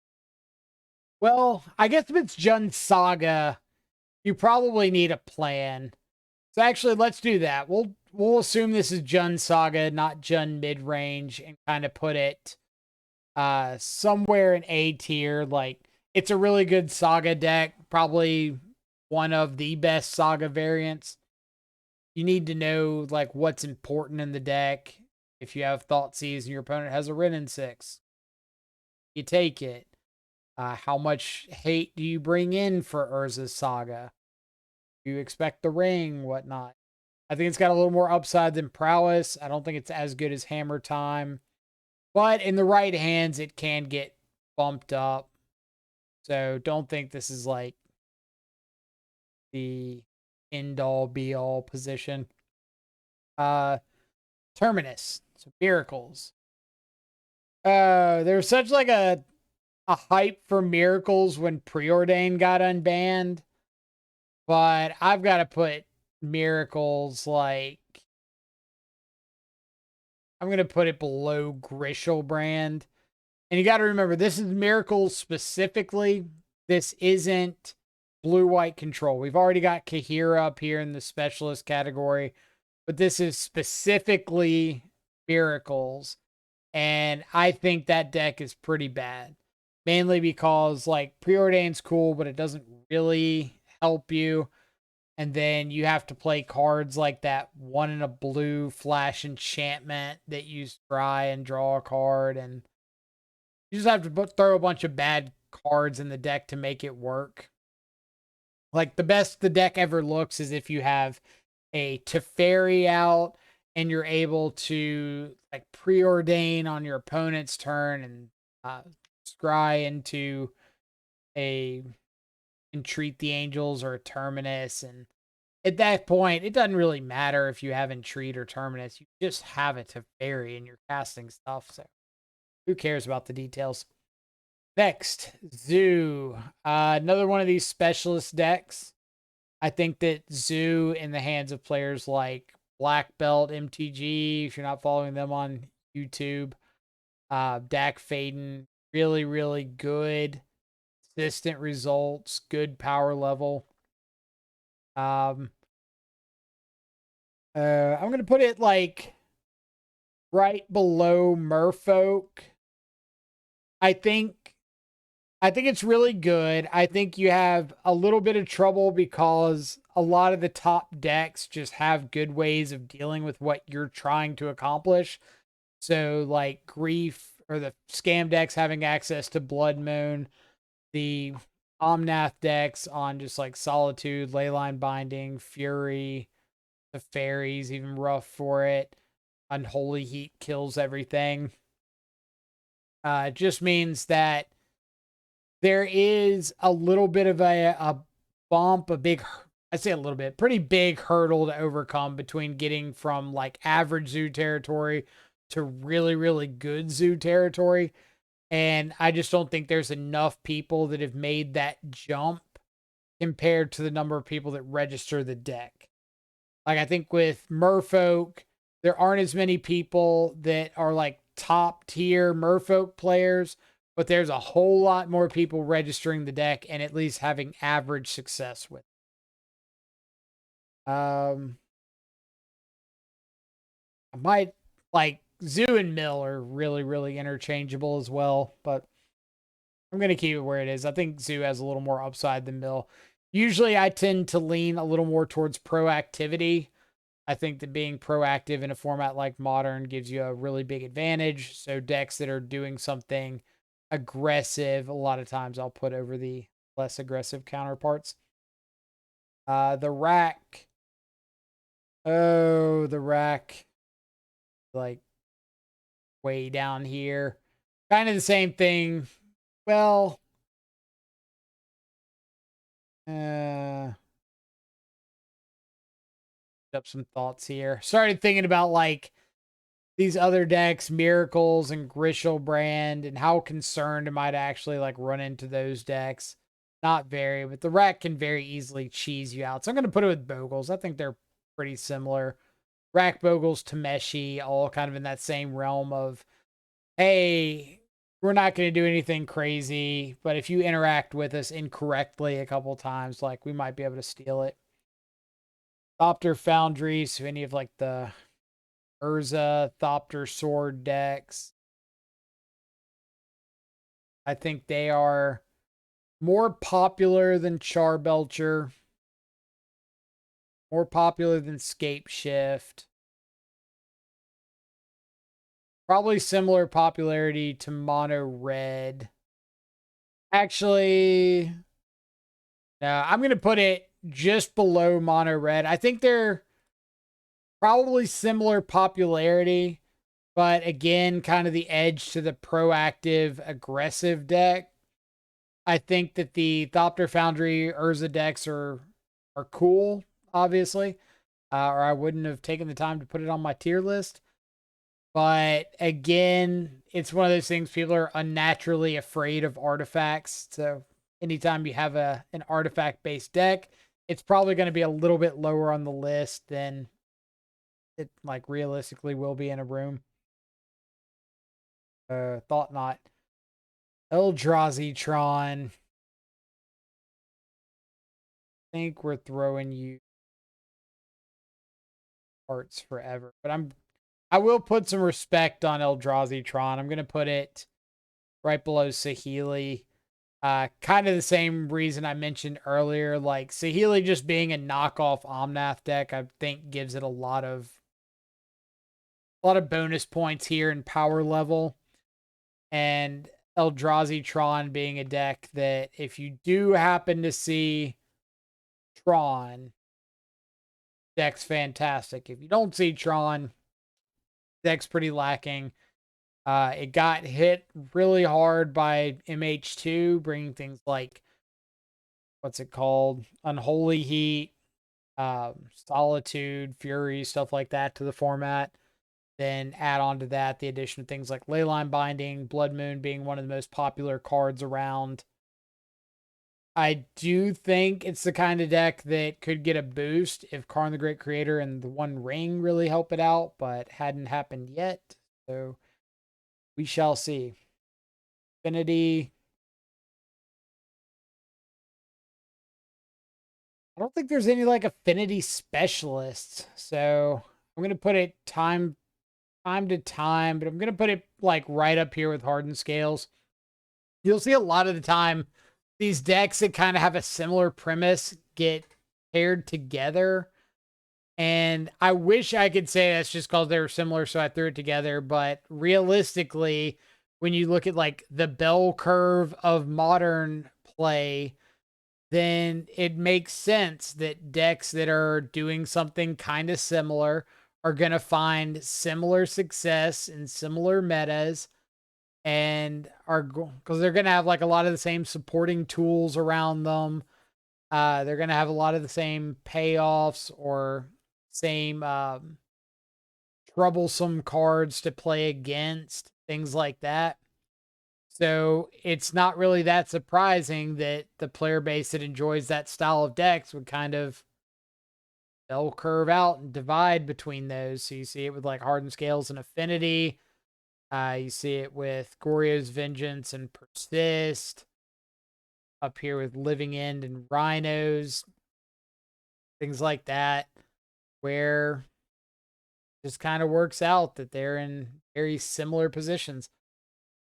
Well, I guess if it's Jund Saga, you probably need a plan. So actually, let's do that. We'll assume this is Jund Saga, not Jund mid range, and kind of put it somewhere in A tier. Like, it's a really good Saga deck, probably one of the best Saga variants. You need to know like what's important in the deck. If you have Thoughtseize and your opponent has a Wrenn and 6, you take it. How much hate do you bring in for Urza's Saga? Do you expect the ring, whatnot? I think it's got a little more upside than Prowess. I don't think it's as good as Hammer Time. But in the right hands, it can get bumped up. So don't think this is like the end-all, be-all position. Terminus. So Miracles. There's such like a hype for Miracles when Preordain got unbanned. But I've got to put Miracles like, I'm going to put it below Griselbrand. And you got to remember, this is Miracles specifically. This isn't blue-white control. We've already got Kahira up here in the specialist category, but this is specifically Miracles. And I think that deck is pretty bad. Mainly because, like, Preordain's cool, but it doesn't really help you. And then you have to play cards like that 1 in a blue flash enchantment that you scry and draw a card. And you just have to throw a bunch of bad cards in the deck to make it work. Like, the best the deck ever looks is if you have a Teferi out and you're able to like preordain on your opponent's turn and scry into a Entreat the Angels or a Terminus. And at that point, it doesn't really matter if you have Entreat or Terminus. You just have a Teferi and you're casting stuff. So who cares about the details? Next, Zoo. Another one of these specialist decks. I think that Zoo, in the hands of players like Black Belt MTG, if you're not following them on YouTube, Dak Faden, really, really good, consistent results, good power level. I'm going to put it like right below Merfolk. I think it's really good. I think you have a little bit of trouble because a lot of the top decks just have good ways of dealing with what you're trying to accomplish. So like Grief or the Scam decks having access to Blood Moon, the Omnath decks on just like Solitude, Leyline Binding, Fury, the Fairies, even rough for it. Unholy Heat kills everything. It just means that there is a little bit of a bump, I say a little bit, pretty big hurdle to overcome between getting from like average Zoo territory to really, really good Zoo territory. And I just don't think there's enough people that have made that jump compared to the number of people that register the deck. Like, I think with Merfolk, there aren't as many people that are like top tier Merfolk players, but there's a whole lot more people registering the deck and at least having average success with it. I might like Zoo and Mill are really, really interchangeable as well, but I'm going to keep it where it is. I think Zoo has a little more upside than Mill. Usually I tend to lean a little more towards proactivity. I think that being proactive in a format like Modern gives you a really big advantage. So decks that are doing something aggressive, a lot of times I'll put over the less aggressive counterparts. The rack. Oh, the rack. Like way down here. Kind of the same thing. Well, up some thoughts here. Started thinking about like these other decks, Miracles and Griselbrand, and how concerned am I to actually like run into those decks? Not very, but the rack can very easily cheese you out. So I'm going to put it with Bogles. I think they're pretty similar. Rack, Bogles, Tameshi, all kind of in that same realm of, hey, we're not going to do anything crazy, but if you interact with us incorrectly a couple times, like we might be able to steal it. Thopter Foundry, so any of like the Urza, Thopter Sword decks. I think they are more popular than Charbelcher, more popular than Scape Shift. Probably similar popularity to Mono Red. Actually, no, I'm going to put it just below Mono Red. I think they're probably similar popularity, but again, kind of the edge to the proactive, aggressive deck. I think that the Thopter Foundry Urza decks are cool, obviously, or I wouldn't have taken the time to put it on my tier list. But again, it's one of those things, people are unnaturally afraid of artifacts. So anytime you have an artifact based deck, it's probably going to be a little bit lower on the list than it like realistically will be in a room. Thought not. Eldrazi-tron. I think we're throwing you parts forever, but I will put some respect on Eldrazi-tron. I'm gonna put it right below Saheeli. Kind of the same reason I mentioned earlier, like Saheeli just being a knockoff Omnath deck, I think gives it a lot of bonus points here in power level. And Eldrazi-tron being a deck that if you do happen to see Tron, deck's fantastic. If you don't see Tron, deck's pretty lacking. It got hit really hard by MH2, bringing things like, what's it called? Unholy Heat, Solitude, Fury, stuff like that to the format. Then add on to that the addition of things like Leyline Binding, Blood Moon being one of the most popular cards around. I do think it's the kind of deck that could get a boost if Karn the Great Creator and the One Ring really help it out, but hadn't happened yet. So we shall see. Affinity. I don't think there's any like affinity specialists. So I'm gonna put it time to time, but I'm gonna put it like right up here with Hardened Scales. You'll see a lot of the time these decks that kind of have a similar premise get paired together. And I wish I could say that's just because they were similar, so I threw it together. But realistically, when you look at like the bell curve of modern play, then it makes sense that decks that are doing something kind of similar are going to find similar success in similar metas and are because they're going to have like a lot of the same supporting tools around them. They're going to have a lot of the same payoffs or same troublesome cards to play against, things like that. So it's not really that surprising that the player base that enjoys that style of decks would kind of bell curve out and divide between those. So you see it with like Hardened Scales and Affinity. You see it with Goryo's Vengeance and Persist. Up here with Living End and Rhinos. Things like that. Where just kind of works out that they're in very similar positions.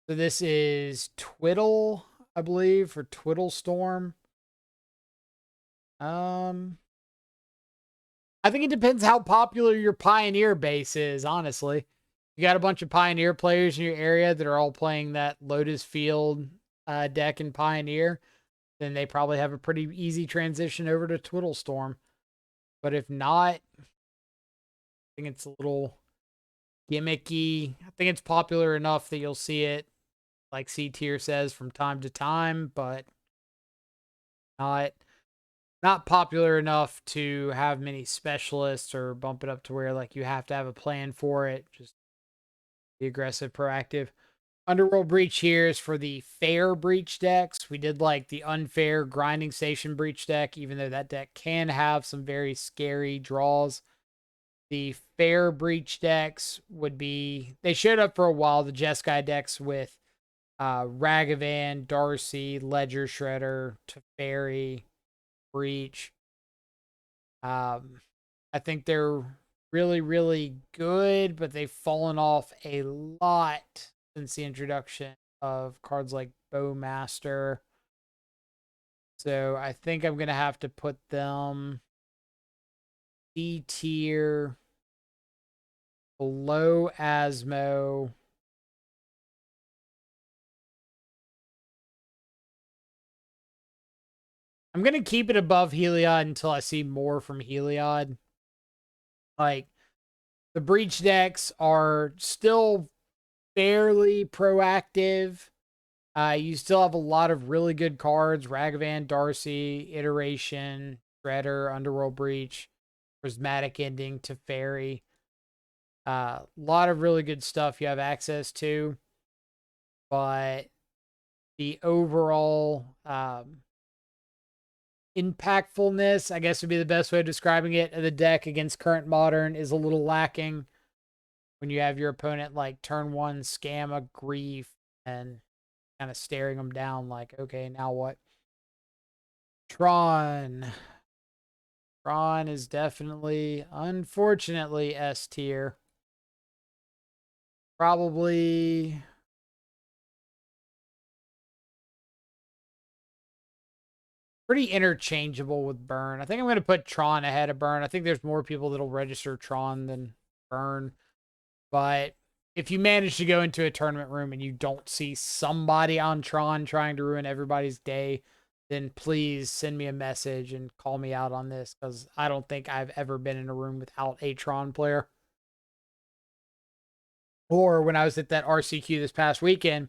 So this is Twiddle, I believe, for Twiddle Storm. I think it depends how popular your Pioneer base is, honestly. You got a bunch of Pioneer players in your area that are all playing that Lotus Field deck in Pioneer, then they probably have a pretty easy transition over to Twiddle Storm. But if not, I think it's a little gimmicky. I think it's popular enough that you'll see it, like C tier says, from time to time, but not popular enough to have many specialists or bump it up to where like you have to have a plan for it. Just be aggressive, proactive. Underworld Breach here is for the fair breach decks. We did like the unfair grinding station breach deck, even though that deck can have some very scary draws. The fair breach decks would be, they showed up for a while, the Jeskai decks with Ragavan, Darcy, Ledger Shredder, Teferi, Breach. I think they're really, really good, but they've fallen off a lot since the introduction of cards like Bowmaster. So I think I'm going to have to put them D tier, below Asmo. I'm going to keep it above Heliod until I see more from Heliod. Like, the Breach decks are still fairly proactive. You still have a lot of really good cards. Ragavan, Darcy, Iteration, Shredder, Underworld Breach, Prismatic Ending, Teferi. A lot of really good stuff you have access to. But the overall impactfulness, I guess would be the best way of describing it, of the deck against current Modern is a little lacking. When you have your opponent like turn one scam a Grief and kind of staring them down like, okay, now what? Tron. Tron is definitely, unfortunately, S tier. Probably pretty interchangeable with Burn. I think I'm going to put Tron ahead of Burn. I think there's more people that'll register Tron than Burn. But if you manage to go into a tournament room and you don't see somebody on Tron trying to ruin everybody's day, then please send me a message and call me out on this, because I don't think I've ever been in a room without a Tron player. Or when I was at that RCQ this past weekend,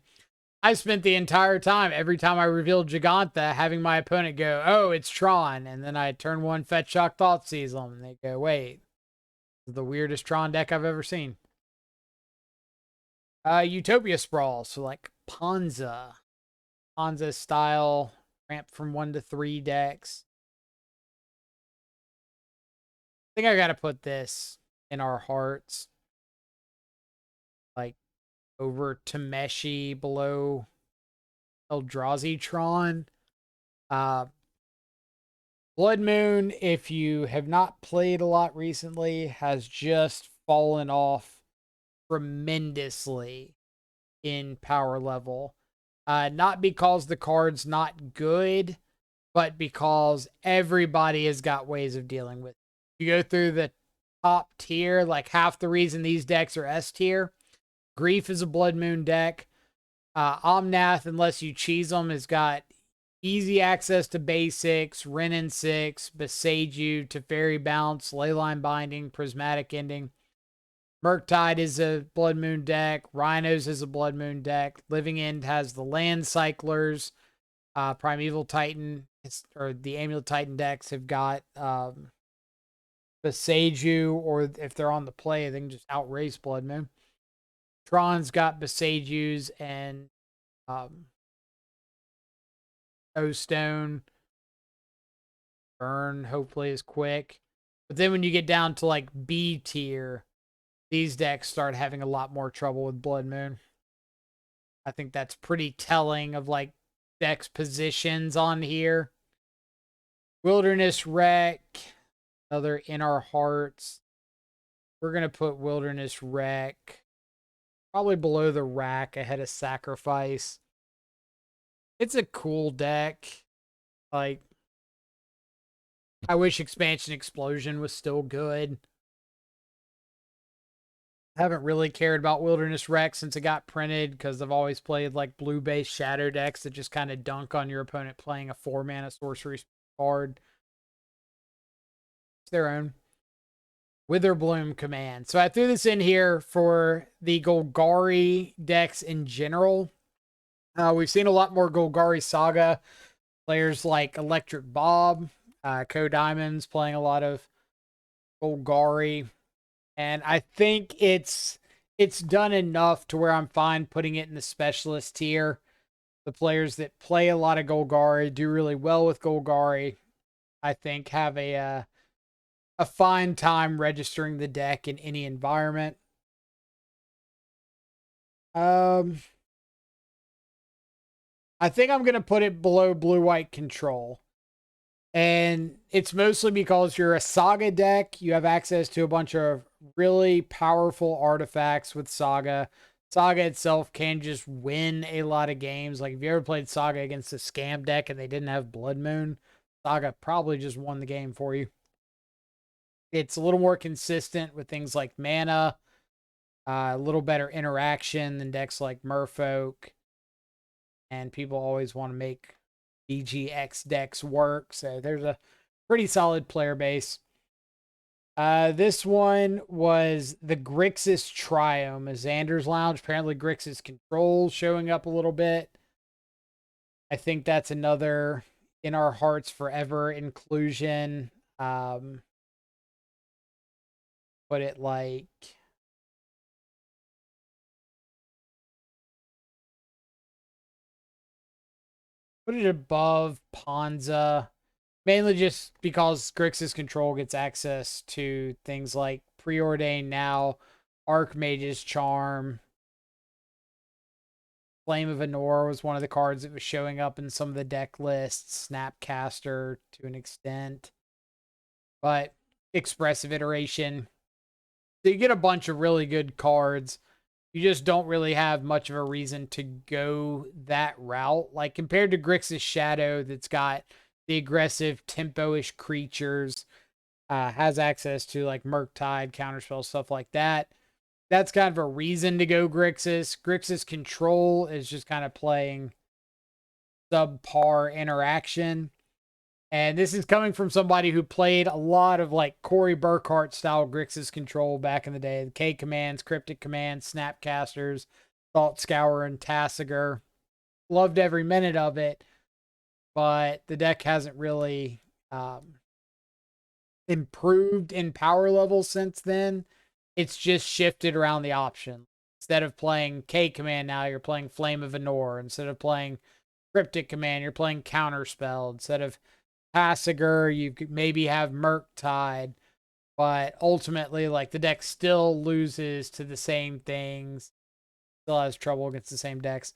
I spent the entire time, every time I revealed Gigantha, having my opponent go, oh, it's Tron. And then I turn one Fetch Shock Thoughtseize them. And they go, wait, this is the weirdest Tron deck I've ever seen. Utopia Sprawl. So like Ponza style, ramp from 1 to 3 decks. I think I got to put this in our hearts. Like over Tameshi, below Eldrazi Tron. Blood Moon, if you have not played a lot recently, has just fallen off tremendously in power level. Not because the card's not good, but because everybody has got ways of dealing with it. You go through the top tier, like half the reason these decks are S tier. Grief is a Blood Moon deck. Omnath, unless you cheese them, has got easy access to basics, Wrenn and 6, Besage You, Teferi Bounce, Leyline Binding, Prismatic Ending. Murktide is a Blood Moon deck. Rhinos is a Blood Moon deck. Living End has the Land Cyclers. Primeval Titan, or the Amulet Titan decks have got Besage You, or if they're on the play, they can just outrace Blood Moon. Tron's got Besage Yous and O-Stone. Burn hopefully is quick. But then when you get down to like B tier, these decks start having a lot more trouble with Blood Moon. I think that's pretty telling of like decks positions on here. Wilderness Wreck, another In Our Hearts. We're going to put Wilderness Wreck probably below the Rack, ahead of Sacrifice. It's a cool deck. Like, I wish Expansion Explosion was still good. Haven't really cared about Wilderness Wreck since it got printed because I've always played like blue-based shadow decks that just kind of dunk on your opponent playing a 4-mana sorcery card. It's their own. Witherbloom command. So I threw this in here for the Golgari decks in general. We've seen a lot more Golgari Saga. Players like Electric Bob, Co-Diamonds playing a lot of Golgari. And I think it's done enough to where I'm fine putting it in the specialist tier. The players that play a lot of Golgari, do really well with Golgari, I think have a fine time registering the deck in any environment. I think I'm going to put it below blue-white control. And it's mostly because you're a Saga deck. You have access to a bunch of really powerful artifacts with Saga. Saga itself can just win a lot of games. Like, if you ever played Saga against a scam deck and they didn't have Blood Moon, Saga probably just won the game for you. It's a little more consistent with things like mana, a little better interaction than decks like Merfolk. And people always want to make BGX decks work. So there's a pretty solid player base. This one was the Grixis Triome, a Xander's Lounge. Apparently Grixis Control showing up a little bit. I think that's another In Our Hearts Forever inclusion. Put it like... Put it above Ponza. Mainly just because Grixis Control gets access to things like Preordained Now, Archmage's Charm. Flame of Anor was one of the cards that was showing up in some of the deck lists. Snapcaster to an extent. But Expressive Iteration. So you get a bunch of really good cards. You just don't really have much of a reason to go that route. Like, compared to Grixis Shadow, that's got the aggressive tempo-ish creatures, has access to like Murktide, Counterspell, stuff like that. That's kind of a reason to go Grixis. Grixis Control is just kind of playing subpar interaction. And this is coming from somebody who played a lot of like Corey Burkhart style Grixis Control back in the day. The K commands, Cryptic commands, Snapcasters, Thought Scour, and Tassiger. Loved every minute of it, but the deck hasn't really improved in power level since then. It's just shifted around the option. Instead of playing K command now, you're playing Flame of Anor. Instead of playing Cryptic command, you're playing Counterspell. Instead of Tassiger, you could maybe have Murktide, but ultimately, like, the deck still loses to the same things, still has trouble against the same decks.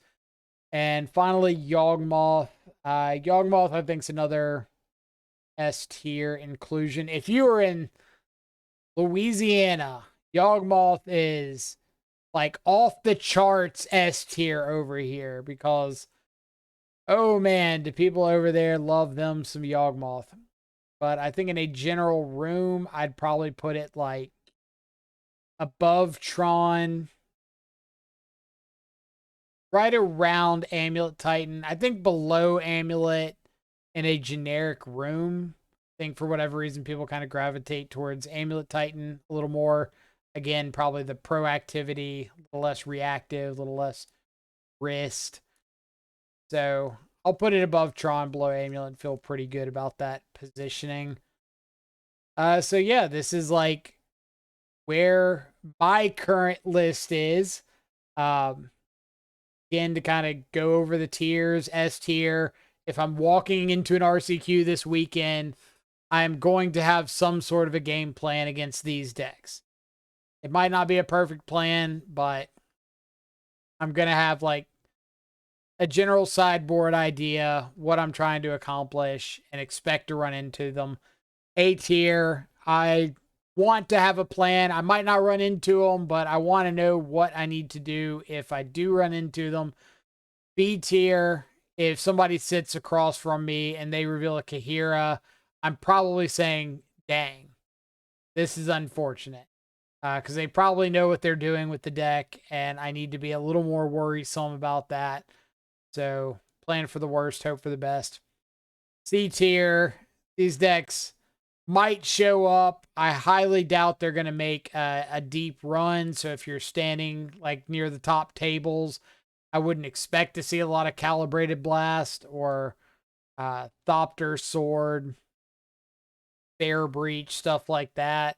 And finally, Yawgmoth. Yawgmoth, I think, is another S tier inclusion. If you were in Louisiana, Yawgmoth is like off the charts S tier over here because, oh man, do people over there love them some Yawgmoth. But I think in a general room, I'd probably put it like above Tron, right around Amulet Titan. I think below Amulet in a generic room. I think for whatever reason, people kind of gravitate towards Amulet Titan a little more. Again, probably the proactivity, a little less reactive, a little less wrist. So I'll put it above Tron, below Amulet, and feel pretty good about that positioning. So yeah, this is like where my current list is. Again, to kind of go over the tiers, S tier. If I'm walking into an RCQ this weekend, I'm going to have some sort of a game plan against these decks. It might not be a perfect plan, but I'm going to have like a general sideboard idea, what I'm trying to accomplish, and expect to run into them. A tier, I want to have a plan. I might not run into them, but I want to know what I need to do if I do run into them. B tier, if somebody sits across from me and they reveal a Kahira, I'm probably saying, dang, this is unfortunate. Because they probably know what they're doing with the deck, and I need to be a little more worrisome about that. So, plan for the worst, hope for the best. C tier, these decks might show up. I highly doubt they're going to make a deep run. So, if you're standing like near the top tables, I wouldn't expect to see a lot of Calibrated Blast or Thopter Sword, Bear Breach, stuff like that.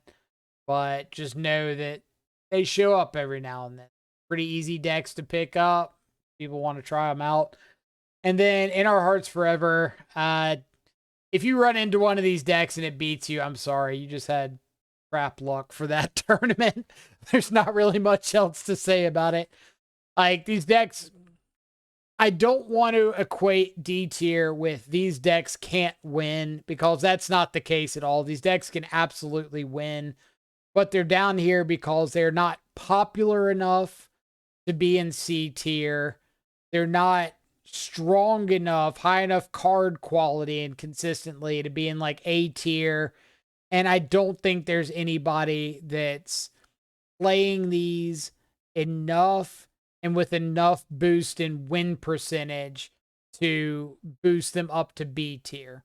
But just know that they show up every now and then. Pretty easy decks to pick up. People want to try them out. And then In Our Hearts Forever, if you run into one of these decks and it beats you, I'm sorry. You just had crap luck for that tournament. There's not really much else to say about it. Like, these decks, I don't want to equate D tier with these decks can't win, because that's not the case at all. These decks can absolutely win, but they're down here because they're not popular enough to be in C tier. They're not strong enough, high enough card quality and consistently to be in like A tier. And I don't think there's anybody that's playing these enough and with enough boost in win percentage to boost them up to B tier.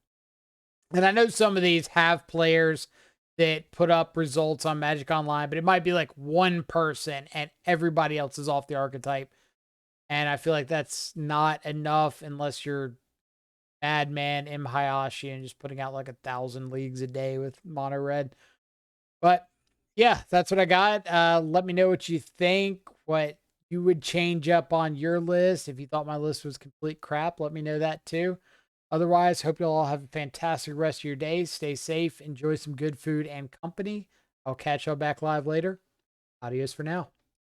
And I know some of these have players that put up results on Magic Online, but it might be like one person and everybody else is off the archetype. And I feel like that's not enough unless you're Madman M. Hayashi and just putting out like 1,000 leagues a day with mono red. But yeah, that's what I got. Let me know what you think, what you would change up on your list. If you thought my list was complete crap, let me know that too. Otherwise, hope you all have a fantastic rest of your day. Stay safe, enjoy some good food and company. I'll catch y'all back live later. Adios for now.